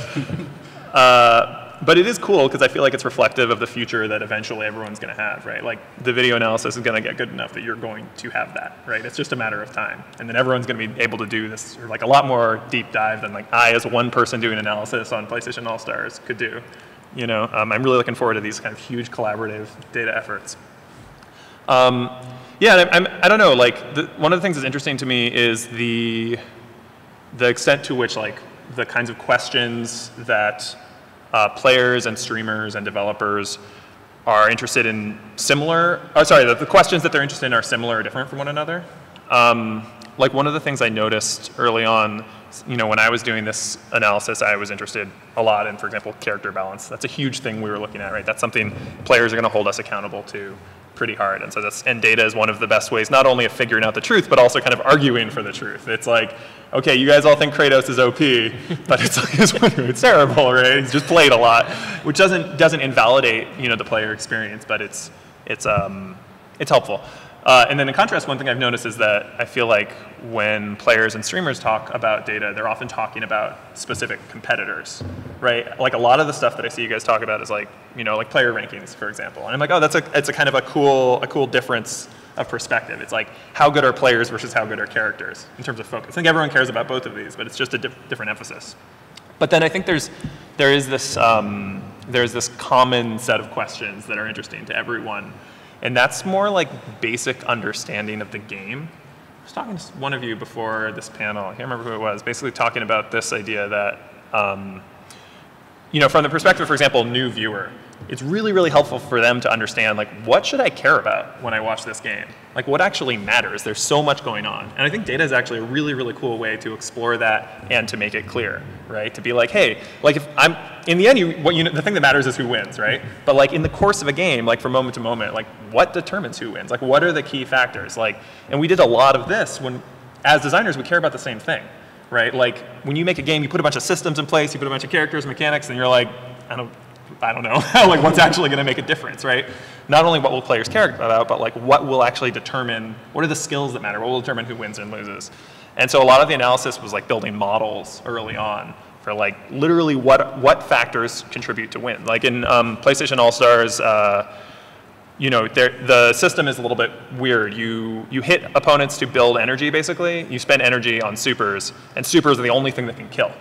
it is cool because I feel like it's reflective of the future that eventually everyone's going to have, right? Like the video analysis is going to get good enough that you're going to have that, right? It's just a matter of time. And then everyone's going to be able to do this, or like a lot more deep dive than like I, as one person doing analysis on PlayStation All-Stars, could do. I'm really looking forward to these kind of huge collaborative data efforts. Yeah, I don't know, like one of the things that's interesting to me is the extent to which like the kinds of questions that players and streamers and developers are interested in the questions that they're interested in are similar or different from one another. Like one of the things I noticed early on, when I was doing this analysis, I was interested a lot in, for example, character balance. That's a huge thing we were looking at, right? That's something players are going to hold us accountable to pretty hard. And so and data is one of the best ways, not only of figuring out the truth, but also kind of arguing for the truth. It's like, okay, you guys all think Kratos is OP, but it's terrible, right? He's just played a lot, which doesn't invalidate, the player experience, but it's helpful. And then in contrast, one thing I've noticed is that I feel like when players and streamers talk about data, they're often talking about specific competitors, right? Like a lot of the stuff that I see you guys talk about is like, like player rankings, for example. And I'm like, it's a kind of a cool difference of perspective. It's like, how good are players versus how good are characters in terms of focus. I think everyone cares about both of these, but it's just a different emphasis. But then I think there's this common set of questions that are interesting to everyone. And that's more like basic understanding of the game. I was talking to one of you before this panel, I can't remember who it was, basically talking about this idea that, from the perspective, for example, new viewer, it's really, really helpful for them to understand, like, what should I care about when I watch this game? Like, what actually matters? There's so much going on. And I think data is actually a really, really cool way to explore that and to make it clear, right? To be like, hey, like, if I'm, in the end, the thing that matters is who wins, right? But like, in the course of a game, like, from moment to moment, like, what determines who wins? Like, what are the key factors? Like, and we did a lot of this when, as designers, we care about the same thing, right? Like, when you make a game, you put a bunch of systems in place, you put a bunch of characters, mechanics, and you're like, I don't know, like what's actually going to make a difference, right? Not only what will players care about, but like what will actually determine, what are the skills that matter, what will determine who wins and loses. And so a lot of the analysis was like building models early on for like literally what factors contribute to win. Like in PlayStation All-Stars, the system is a little bit weird. You hit opponents to build energy, basically. You spend energy on supers, and supers are the only thing that can kill.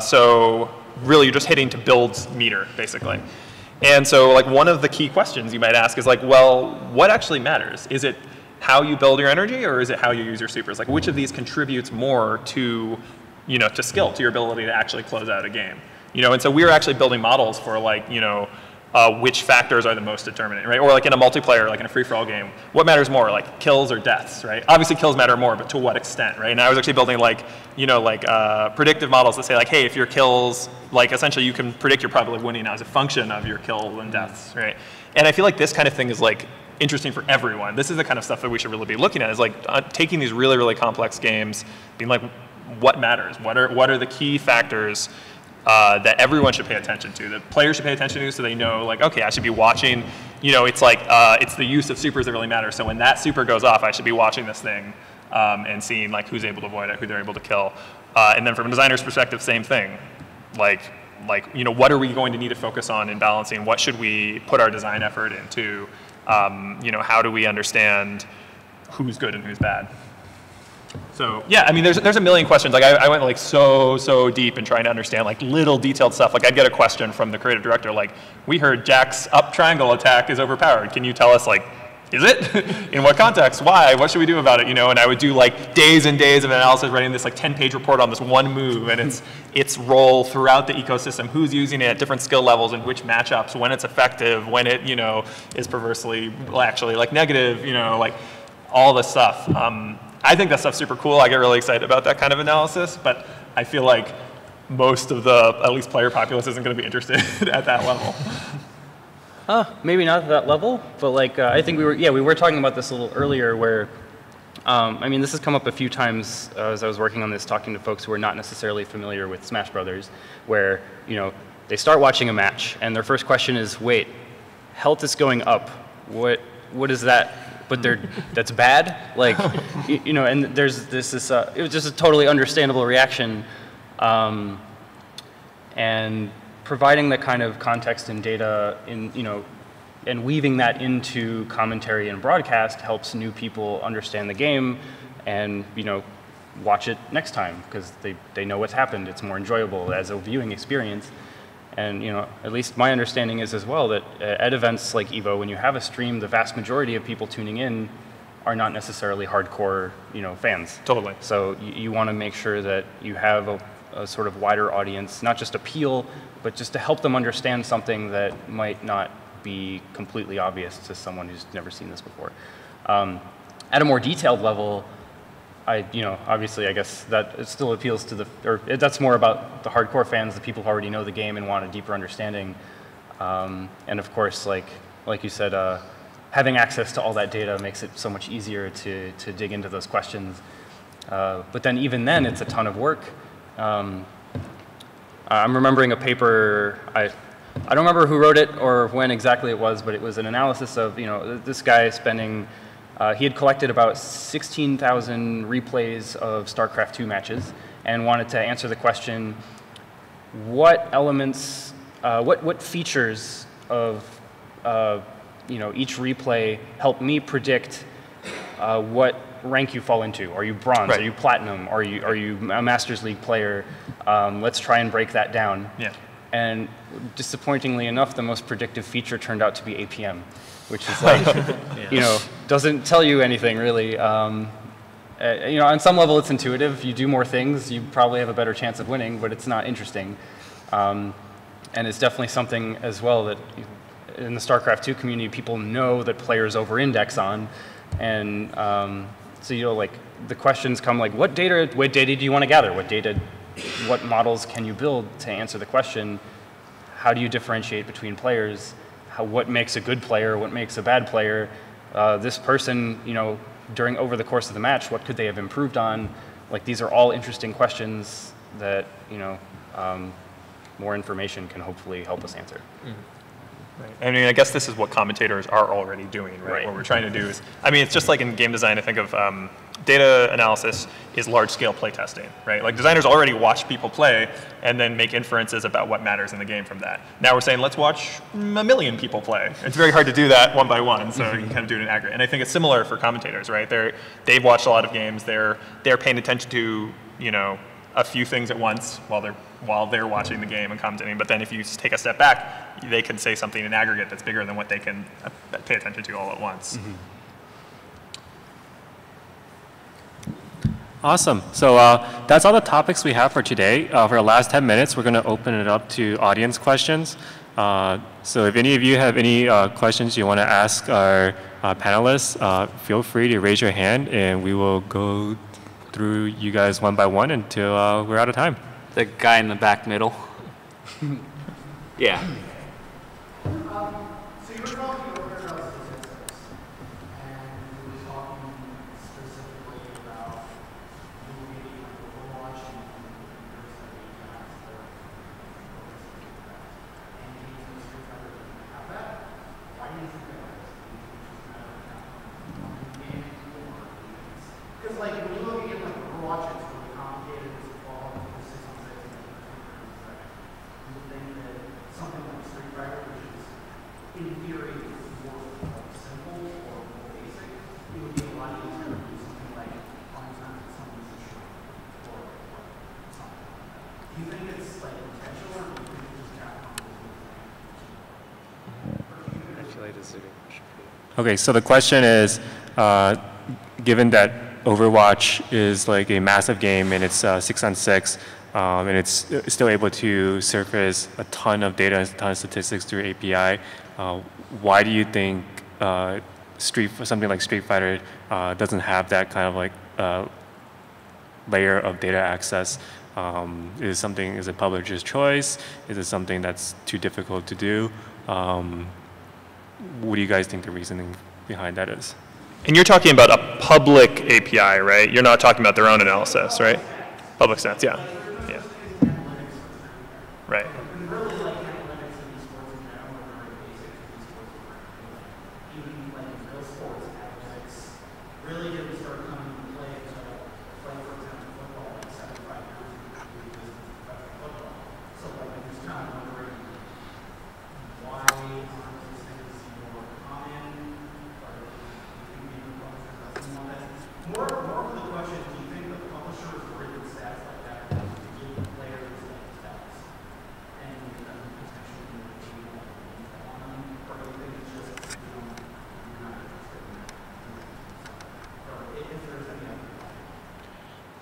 So really, you're just hitting to build meter, basically. And so like one of the key questions you might ask is like, well, what actually matters? Is it how you build your energy, or is it how you use your supers? Like, which of these contributes more to, to skill, to your ability to actually close out a game? And so we were actually building models for like, which factors are the most determinant, right? Or like in a multiplayer, like in a free-for-all game, what matters more, like kills or deaths, right? Obviously kills matter more, but to what extent, right? And I was actually building like, predictive models that say like, hey, if your kills, like essentially you can predict your probability of winning as a function of your kills and deaths, right? And I feel like this kind of thing is like interesting for everyone. This is the kind of stuff that we should really be looking at, is like taking these really, really complex games, being like, what matters? What are the key factors that everyone should pay attention to, that players should pay attention to, so they know, like, okay, I should be watching, it's like, it's the use of supers that really matters. So when that super goes off, I should be watching this thing and seeing, like, who's able to avoid it, who they're able to kill. And then from a designer's perspective, same thing. Like, what are we going to need to focus on in balancing? What should we put our design effort into? How do we understand who's good and who's bad? So yeah, I mean, there's a million questions. Like I went like so deep in trying to understand like little detailed stuff. Like I'd get a question from the creative director, like, we heard Jack's up triangle attack is overpowered. Can you tell us, like, is it? In what context? Why? What should we do about it? And I would do like days and days of analysis, writing this like 10-page report on this one move and its role throughout the ecosystem, who's using it at different skill levels and which matchups, when it's effective, when it, is perversely, actually like negative, like all this stuff. I think that stuff's super cool. I get really excited about that kind of analysis, but I feel like most of the, at least player populace, isn't going to be interested at that level. Maybe not at that level, but like I think we were talking about this a little earlier, where I mean, this has come up a few times as I was working on this, talking to folks who are not necessarily familiar with Smash Brothers, where they start watching a match and their first question is, wait, health is going up. What is that? But that's bad, like, and there's this it was just a totally understandable reaction, and providing the kind of context and data and weaving that into commentary and broadcast helps new people understand the game and watch it next time, because they know what's happened. It's more enjoyable as a viewing experience. And at least my understanding is as well that at events like EVO, when you have a stream, the vast majority of people tuning in are not necessarily hardcore, fans. Totally. So you want to make sure that you have a sort of wider audience, not just appeal, but just to help them understand something that might not be completely obvious to someone who's never seen this before. At a more detailed level, obviously, I guess that it still appeals to that's more about the hardcore fans, the people who already know the game and want a deeper understanding. And of course, like you said, having access to all that data makes it so much easier to dig into those questions. But then even then, it's a ton of work. I'm remembering a paper, I don't remember who wrote it or when exactly it was, but it was an analysis of, this guy spending, he had collected about 16,000 replays of StarCraft II matches and wanted to answer the question, what elements, what features of each replay help me predict what rank you fall into? Are you bronze? Right. Are you platinum? Are you a Masters League player? Let's try and break that down. Yeah. And disappointingly enough, the most predictive feature turned out to be APM, which is like, doesn't tell you anything really. On some level it's intuitive. You do more things, you probably have a better chance of winning, but it's not interesting. And it's definitely something as well that in the StarCraft II community, people know that players over-index on. And so, like, the questions come like, what data do you want to gather? What models can you build to answer the question? How do you differentiate between players? What makes a good player? What makes a bad player? This person, over the course of the match, what could they have improved on? Like, these are all interesting questions that, more information can hopefully help us answer. Mm-hmm. Right. I mean, I guess this is what commentators are already doing, right? What we're trying to do is, it's just like in game design, I think of data analysis is large-scale playtesting, right? Like designers already watch people play and then make inferences about what matters in the game from that. Now we're saying, let's watch 1 million people play. It's very hard to do that one by one, so you can kind of do it in aggregate. And I think it's similar for commentators, right? They've watched a lot of games. They're paying attention to, a few things at once while they're watching the game and commentating. But then if you take a step back, they can say something in aggregate that's bigger than what they can pay attention to all at once. Mm-hmm. Awesome. So that's all the topics we have for today. For the last 10 minutes, we're going to open it up to audience questions. So if any of you have any questions you want to ask our panelists, feel free to raise your hand and we will go through you guys one by one until we're out of time. The guy in the back middle. Yeah. So you were talking earlier about statistics, and you were talking specifically about movie and Overwatch and there's the APIs that are and games in Street Fighter didn't have that. Why do you think that is? Because like when you're looking at like Overwatch, it's really complicated. It's involved with 6 on 6 and you would think that something like Street Fighter, which is in theory more simple or more basic, it would be a lot easier to do something like on time with someone's short or something like that. Do you think it's like intentional or do you think it's just Capcom? I feel like this is a good question. Okay, so the question is, given that Overwatch is like a massive game and it's 6 on 6, and it's still able to surface a ton of data and a ton of statistics through API, why do you think something like Street Fighter doesn't have that kind of like layer of data access? Is it publisher's choice? Is it something that's too difficult to do? What do you guys think the reasoning behind that is? And you're talking about a public API, right? You're not talking about their own analysis, right? Public sense, yeah. Yeah. Right. Really didn't start coming into play until, like, for example, football, like 75 years ago, professional football. So, like, I'm just kind of wondering why aren't these things more common? Or do you think maybe publishers have some more that? More of the question, do you think the publishers written stats like that to give players like stats and potentially maybe on them? Or do you think it's just, you're not interested in that?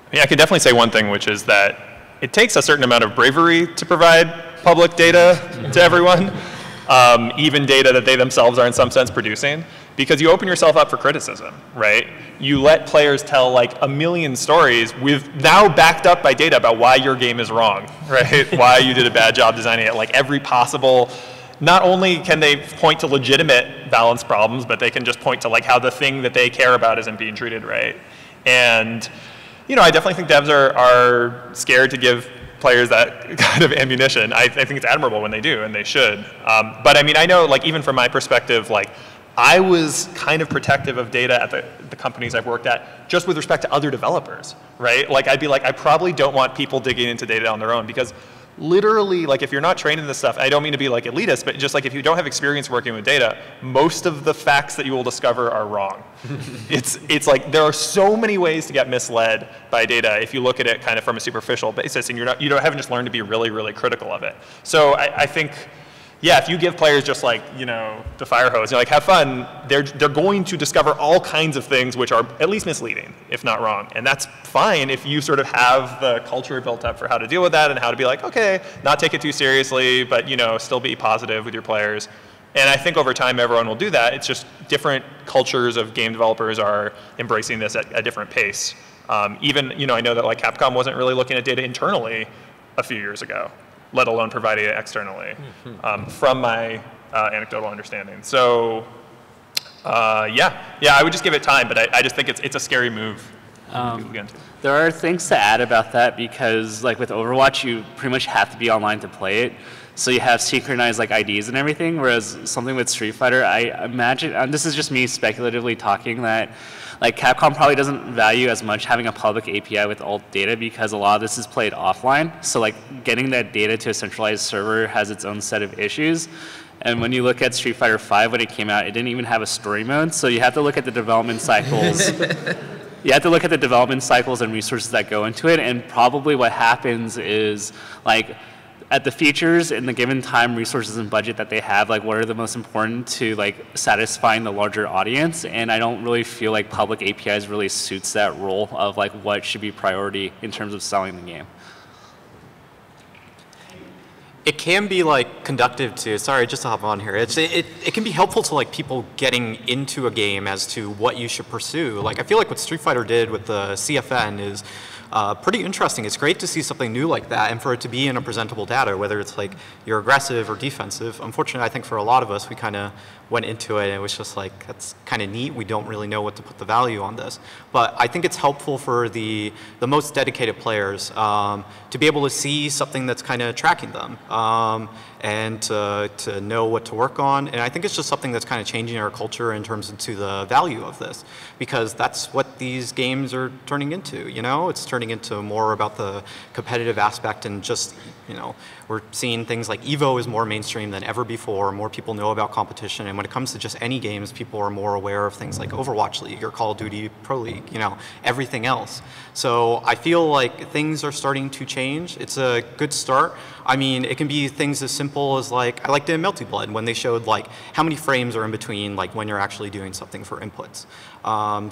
I mean, I could definitely say one thing, which is that it takes a certain amount of bravery to provide public data to everyone, even data that they themselves are in some sense producing, because you open yourself up for criticism, right? You let players tell like a million stories with now backed up by data about why your game is wrong, right? Why you did a bad job designing it, like every possible. Not only can they point to legitimate balance problems, but they can just point to like how the thing that they care about isn't being treated right. And you know, I definitely think devs are scared to give players that kind of ammunition. I think it's admirable when they do, and they should. But I mean, I know like even from my perspective, like I was kind of protective of data at the companies I've worked at, just with respect to other developers, right? Like I'd be like, I probably don't want people digging into data on their own because literally, like if you're not trained in this stuff, I don't mean to be like elitist, but just like if you don't have experience working with data, most of the facts that you will discover are wrong. It's like there are so many ways to get misled by data if you look at it kind of from a superficial basis, and you haven't just learned to be really, really critical of it. So I think, yeah, if you give players just like, you know, the fire hose, you're like, have fun, they're going to discover all kinds of things which are at least misleading, if not wrong. And that's fine if you sort of have the culture built up for how to deal with that and how to be like, okay, not take it too seriously, but, you know, still be positive with your players. And I think over time, everyone will do that. It's just different cultures of game developers are embracing this at a different pace. Even, you know, I know that like Capcom wasn't really looking at data internally a few years ago, let alone providing it externally, from my anecdotal understanding. So, yeah, I would just give it time, but I just think it's a scary move. There are things to add about that because, like with Overwatch, you pretty much have to be online to play it. So you have synchronized like IDs and everything, whereas something with Street Fighter, I imagine, and this is just me speculatively talking, that like Capcom probably doesn't value as much having a public API with alt data because a lot of this is played offline. So like getting that data to a centralized server has its own set of issues. And when you look at Street Fighter V when it came out, it didn't even have a story mode. So you have to look at the development cycles. You have to look at the development cycles and resources that go into it. And probably what happens is like at the features in the given time, resources, and budget that they have, like what are the most important to like satisfying the larger audience? And I don't really feel like public APIs really suits that role of like what should be priority in terms of selling the game. it can be like conductive to, sorry, just to hop on here. It can be helpful to like people getting into a game as to what you should pursue. Like I feel like what Street Fighter did with the CFN is pretty interesting. It's great to see something new like that and for it to be in a presentable data, whether it's like you're aggressive or defensive. Unfortunately, I think for a lot of us, we kind of went into it and it was just like, that's kind of neat. We don't really know what to put the value on this. But I think it's helpful for the most dedicated players to be able to see something that's kind of tracking them and to know what to work on. And I think it's just something that's kind of changing our culture in terms into the value of this, because that's what these games are turning into, you know? It's turning into more about the competitive aspect and just, you know, we're seeing things like Evo is more mainstream than ever before. More people know about competition. And when it comes to just any games, people are more aware of things like Overwatch League or Call of Duty Pro League, you know, everything else. So I feel like things are starting to change. It's a good start. I mean, it can be things as simple as like, I liked it in Melty Blood when they showed like how many frames are in between like when you're actually doing something for inputs.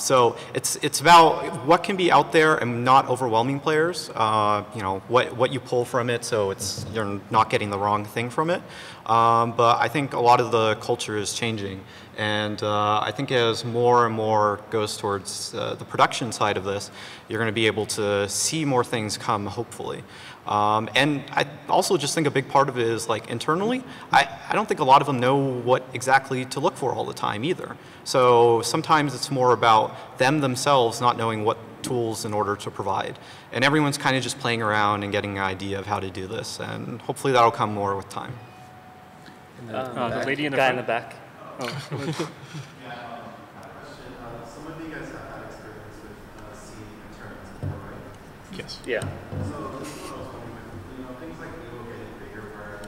So it's about what can be out there and not overwhelming players, you know, what you pull from it so you're not getting the wrong thing from it. But I think a lot of the culture is changing. And I think as more and more goes towards the production side of this, you're going to be able to see more things come, hopefully. And I also just think a big part of it is like internally, I don't think a lot of them know what exactly to look for all the time either. So sometimes it's more about them themselves not knowing what tools in order to provide. And everyone's kind of just playing around and getting an idea of how to do this. And hopefully that'll come more with time. The lady in the guy front. in the back. Some of you guys have had experience with seeding and tournaments before, right? Yes. Yeah. So this is what I was wondering, you know, things like Evo getting bigger where,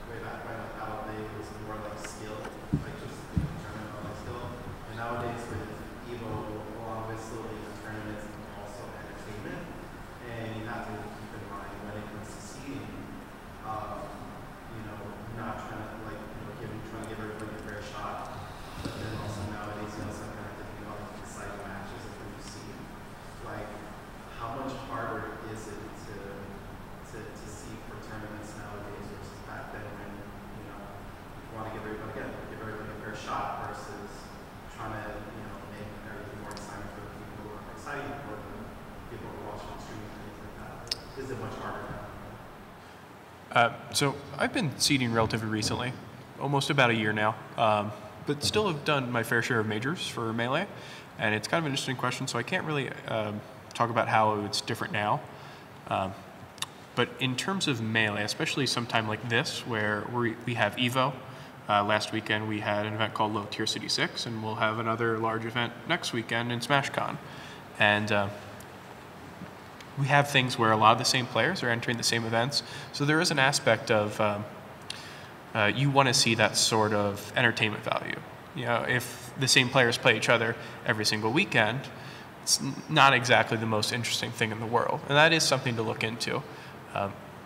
way back when out it was more like skill, like just tournament like skill. And nowadays with Evo, along with slowly the tournaments and also entertainment, and you have to keep in mind when it comes to seeding, you know, not trying to like, you know, trying to give everybody a fair shot. But then also nowadays you also kind of have to think about like exciting matches and when you see like how much harder is it to see for tournaments nowadays versus back then when, you know, you want to give everybody a fair shot versus trying to, you know, make everything more exciting for the people who are exciting for the people who are watching streams and things like that. Is it much harder now? So I've been seeding relatively recently, almost about a year now, but still have done my fair share of majors for Melee, and it's kind of an interesting question, so I can't really talk about how it's different now. But in terms of Melee, especially sometime like this, where we have Evo, last weekend we had an event called Low Tier City 6, and we'll have another large event next weekend in SmashCon. And we have things where a lot of the same players are entering the same events. So there is an aspect of you want to see that sort of entertainment value. You know, if the same players play each other every single weekend, it's not exactly the most interesting thing in the world. And that is something to look into.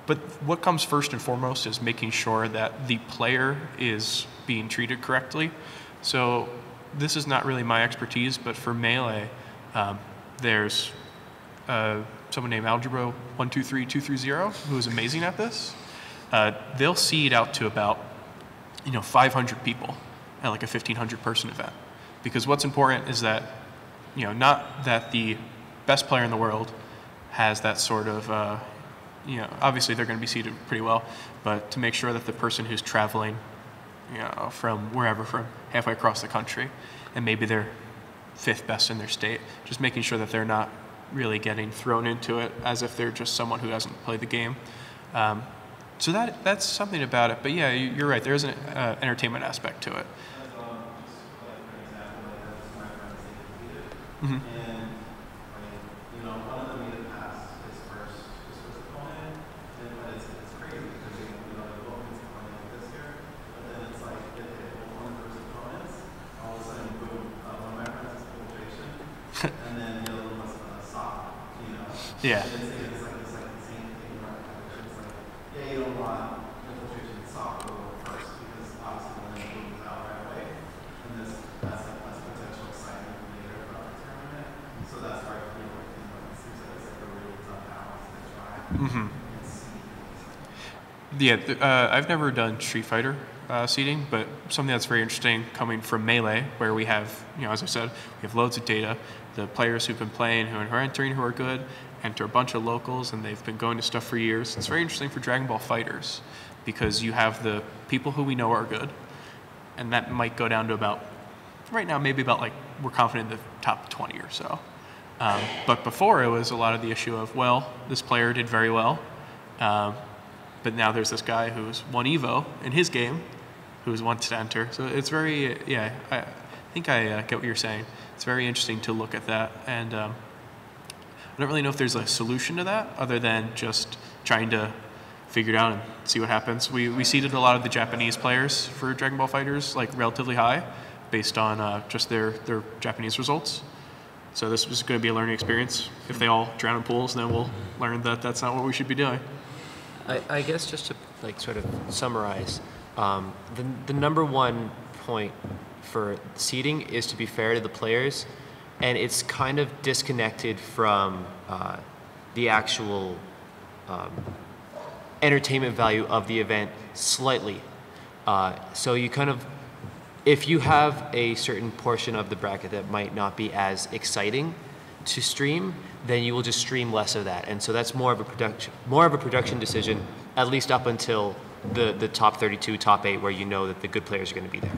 But what comes first and foremost is making sure that the player is being treated correctly. So this is not really my expertise, but for Melee, there's someone named Algebra123230 who is amazing at this. They'll seed out to about 500 people at like a 1,500 person event, because what's important is that not that the best player in the world has that sort of obviously they're going to be seated pretty well, but to make sure that the person who's traveling from wherever, from halfway across the country, and maybe they're 5th best in their state, just making sure that they're not really getting thrown into it as if they're just someone who hasn't played the game. So that's something about it. But yeah, you're right. There is an entertainment aspect to it. Mm-hmm. And one of them made it past his first opponent, but it's crazy because they go against opponent this year, but then it's like if they hit one of those opponents, all of a sudden boom, one of my friends is infiltration, and then the other one was sock, Yeah. And it's like the same thing where it's like, yeah, you don't want infiltration and sock to go first because obviously when they move out right away, and that's potential excitement later about the tournament. So that's why I feel like it seems like it's like a really tough balance to try and see. Yeah, I've never done Street Fighter seeding, but something that's very interesting coming from Melee, where we have, as I said, we have loads of data. The players who've been playing, who are entering, who are good, enter a bunch of locals, and they've been going to stuff for years. It's very interesting for Dragon Ball Fighters, because you have the people who we know are good, and that might go down to about, right now, maybe about we're confident in the top 20 or so. But before, it was a lot of the issue of, well, this player did very well, but now there's this guy who's won Evo in his game, who's wants to enter. So it's very, I think I get what you're saying. It's very interesting to look at that, and I don't really know if there's a solution to that other than just trying to figure it out and see what happens. We seeded a lot of the Japanese players for Dragon Ball Fighters relatively high, based on just their Japanese results. So this was going to be a learning experience. If they all drown in pools, then we'll learn that that's not what we should be doing. I guess just to sort of summarize, the number one point for seeding is to be fair to the players, and it's kind of disconnected from the actual entertainment value of the event slightly. So you kind of, if you have a certain portion of the bracket that might not be as exciting to stream, then you will just stream less of that. And so that's more of a production decision, at least up until the top 32, top 8, where you know that the good players are going to be there.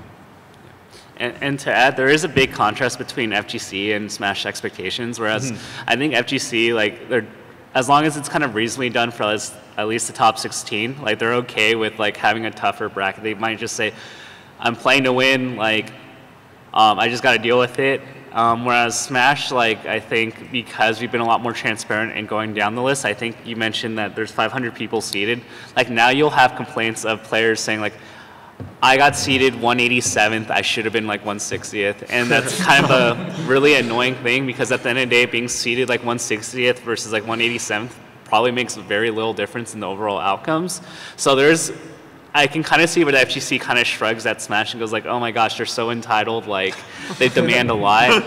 And to add, there is a big contrast between FGC and Smash expectations, whereas I think FGC, they're, as long as it's kind of reasonably done for at least the top 16, they're okay with having a tougher bracket. They might just say, I'm playing to win, I just got to deal with it. Whereas Smash, I think because we've been a lot more transparent in going down the list, I think you mentioned that there's 500 people seated. Now you'll have complaints of players saying I got seated 187th, I should have been 160th. And that's kind of a really annoying thing, because at the end of the day, being seated 160th versus 187th probably makes very little difference in the overall outcomes. So I can kind of see where the FGC kind of shrugs at Smash and goes oh my gosh, they're so entitled, they demand a lot.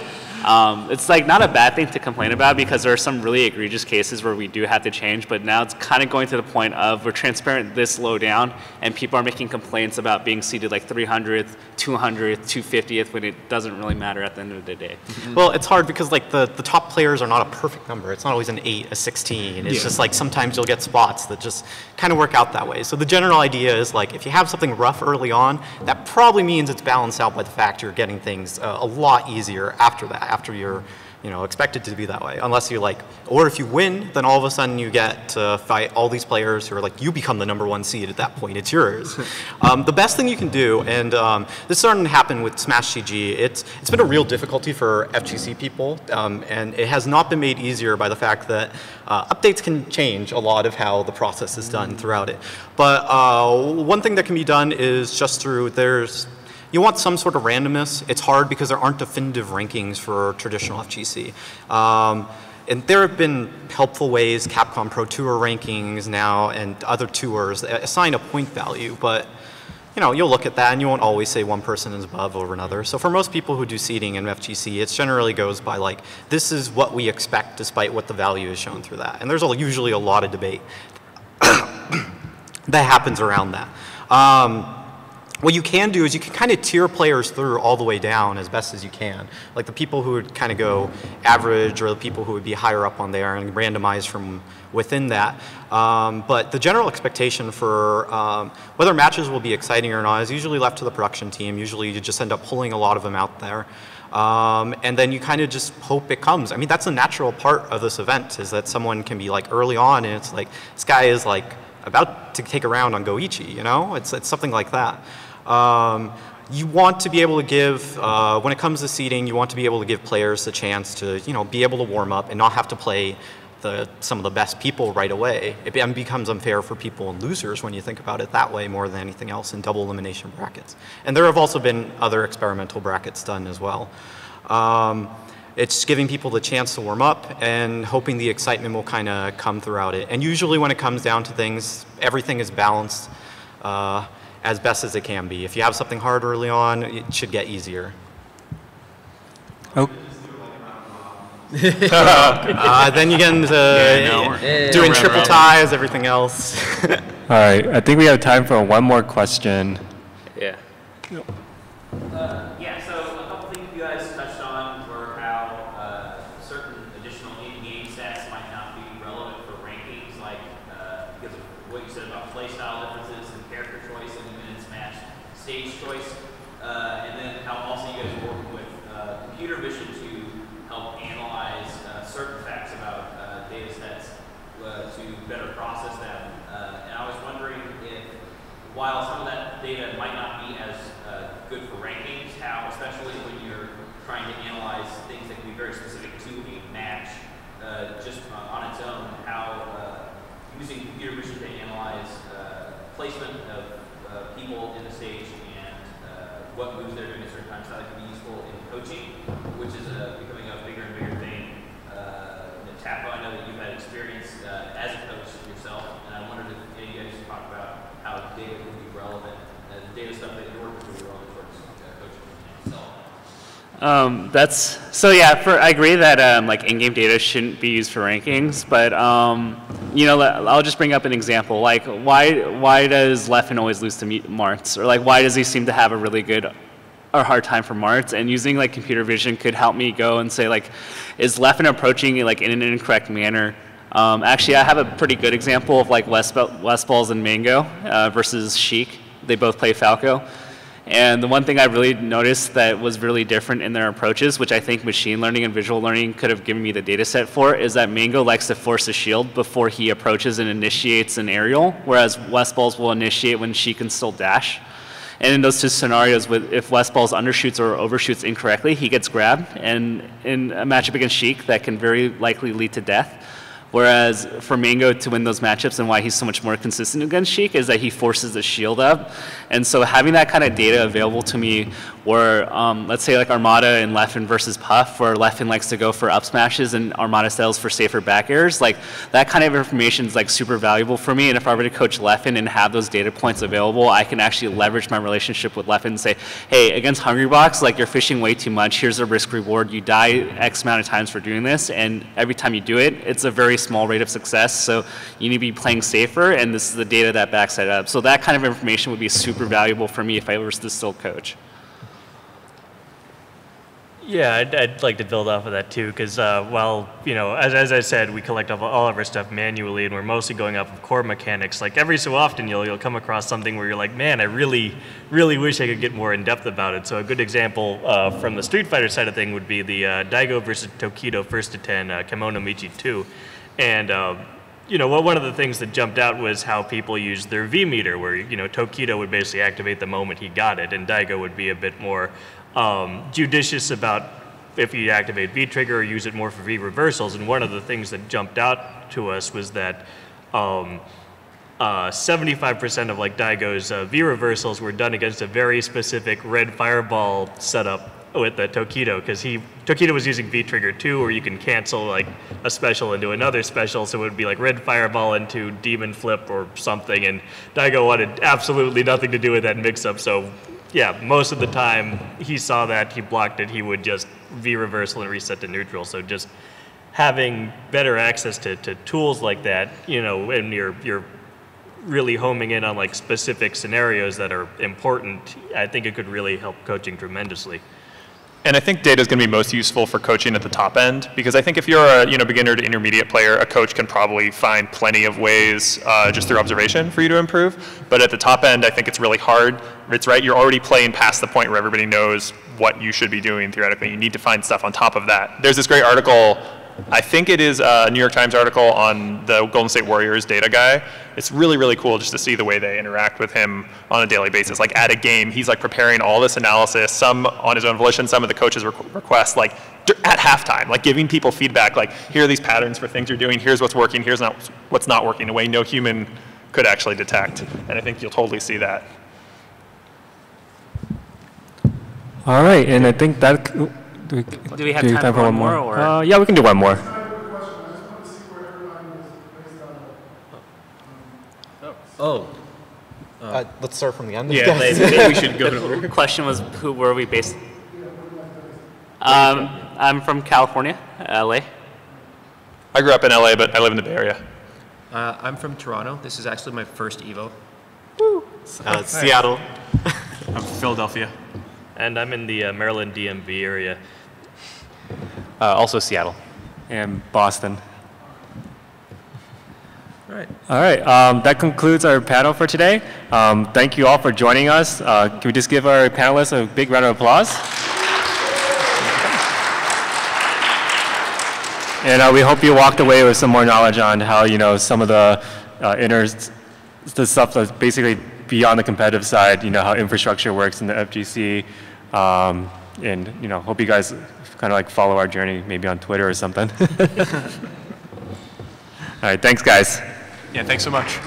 It's not a bad thing to complain about, because there are some really egregious cases where we do have to change, but now it's kind of going to the point of we're transparent this low down, and people are making complaints about being seated 300th, 200th, 250th, when it doesn't really matter at the end of the day. Well, it's hard because the top players are not a perfect number. It's not always an 8, a 16. It's just sometimes you'll get spots that just kind of work out that way. So the general idea is if you have something rough early on, that probably means it's balanced out by the fact you're getting things a lot easier after that, after you're expected to be that way. Unless you or if you win, then all of a sudden you get to fight all these players who are you become the #1 seed at that point. It's yours. The best thing you can do, and this started to happen with Smash CG, it's been a real difficulty for FGC people, and it has not been made easier by the fact that updates can change a lot of how the process is done throughout it. But one thing that can be done is just through, you want some sort of randomness. It's hard because there aren't definitive rankings for traditional FGC. And there have been helpful ways, Capcom Pro Tour rankings now and other tours assign a point value, but you'll look at that and you won't always say one person is above over another. So for most people who do seeding in FGC, it generally goes by this is what we expect despite what the value is shown through that. And there's usually a lot of debate that happens around that. What you can do is you can kind of tier players through all the way down as best as you can. The people who would kind of go average, or the people who would be higher up on there, and randomize from within that. But the general expectation for whether matches will be exciting or not is usually left to the production team. Usually you just end up pulling a lot of them out there. And then you kind of just hope it comes. I mean, that's a natural part of this event, is that someone can be early on and it's this guy is about to take a round on Goichi, It's something like that. You want to be able to give, when it comes to seeding, you want to be able to give players the chance to, be able to warm up and not have to play some of the best people right away. It becomes unfair for people and losers when you think about it that way more than anything else in double elimination brackets. And there have also been other experimental brackets done as well. It's giving people the chance to warm up and hoping the excitement will kind of come throughout it. And usually when it comes down to things, everything is balanced as best as it can be. If you have something hard early on, it should get easier. Oh. Then you get into doing triple ties, everything else. All right, I think we have time for one more question. Yeah. Yeah, so a couple things you guys touched on were how certain additional in-game stats might not be relevant for rankings, like because of what you said about playstyle differences and character choice and minutes match stage choice, and then how also you guys are working with computer vision to help analyze certain facts about data sets to better process them. And I was wondering if, while some of that data might not be as good for rankings, how, especially when you're trying to analyze things that can be very specific to a match, just on its own, how using computer vision to analyze placement of people in the stage and what moves they're doing at certain times, how that can be useful in coaching, which is becoming a bigger and bigger thing. In TAPO, I know that you've had experience as a coach yourself, and I wondered if any of you guys could talk about how data can be relevant, and data stuff that you're working with relevant towards coaching yourself. I agree that like in-game data shouldn't be used for rankings, but you know, I'll just bring up an example. Like, why does Leffen always lose to Martz, or like why does he seem to have a really good or hard time for Martz? And using like computer vision could help me go and say like, is Leffen approaching it like in an incorrect manner? Actually, I have a pretty good example of like Westballs and Mango versus Sheik. They both play Falco. And the one thing I really noticed that was really different in their approaches, which I think machine learning and visual learning could have given me the data set for, is that Mango likes to force a shield before he approaches and initiates an aerial, whereas Westballs will initiate when she can still dash. And in those two scenarios, if Westballs undershoots or overshoots incorrectly, he gets grabbed. And in a matchup against Sheik, that can very likely lead to death. Whereas for Mango to win those matchups and why he's so much more consistent against Sheik is that he forces the shield up. And so having that kind of data available to me where, let's say like Armada and Leffen versus Puff, where Leffen likes to go for up smashes and Armada styles for safer back airs, like that kind of information is like super valuable for me. And if I were to coach Leffen and have those data points available, I can actually leverage my relationship with Leffen and say, hey, against Hungrybox, like you're fishing way too much. Here's a risk reward. You die X amount of times for doing this. And every time you do it, it's a very small rate of success, so you need to be playing safer, and this is the data that backs that up. So that kind of information would be super valuable for me if I was to still coach. Yeah, I'd like to build off of that too, because while, you know, as I said, we collect all of our stuff manually, and we're mostly going off of core mechanics. Like every so often, you'll come across something where you're like, man, I really wish I could get more in depth about it. So a good example from the Street Fighter side of thing would be the Daigo versus Tokido 1 to 10 Kimono Michi 2. And you know, one of the things that jumped out was how people use their V meter, where, you know, Tokido would basically activate the moment he got it, and Daigo would be a bit more judicious about if you activate V trigger or use it more for V reversals. And one of the things that jumped out to us was that 75% of like Daigo's V reversals were done against a very specific red fireball setup with the Tokido, because Tokido was using V trigger 2, where you can cancel like a special into another special, so it would be like red fireball into demon flip or something, and Daigo wanted absolutely nothing to do with that mix-up. So yeah, most of the time he saw that, he blocked it, he would just V reversal and reset to neutral. So just having better access to tools like that, you know, and you're really homing in on like specific scenarios that are important, I think it could really help coaching tremendously. And I think data is going to be most useful for coaching at the top end, because I think if you're a beginner to intermediate player, a coach can probably find plenty of ways just through observation for you to improve. But at the top end, I think it's really hard. It's right, you're already playing past the point where everybody knows what you should be doing theoretically. You need to find stuff on top of that. There's this great article, I think it is a New York Times article on the Golden State Warriors data guy. It's really, really cool just to see the way they interact with him on a daily basis. Like at a game, he's like preparing all this analysis, some on his own volition, some of the coaches' requests, like at halftime, like giving people feedback, like here are these patterns for things you're doing, here's what's working, here's what's not working, in a way no human could actually detect. And I think you'll totally see that. All right, and I think that... Do we have time for one more? Or? Yeah, we can do one more. Let's start from the end. Yeah, maybe we should go to. The question was, who were we based? I'm from California, LA. I grew up in LA, but I live in the Bay Area. I'm from Toronto. This is actually my first Evo. Seattle. I'm from Philadelphia. And I'm in the Maryland DMV area. Also Seattle. And Boston. Right. All right, that concludes our panel for today. Thank you all for joining us. Can we just give our panelists a big round of applause? And we hope you walked away with some more knowledge on how, some of the the stuff that's basically beyond the competitive side, how infrastructure works in the FGC. And, hope you guys kind of like follow our journey maybe on Twitter or something. All right, thanks guys. Yeah, thanks so much.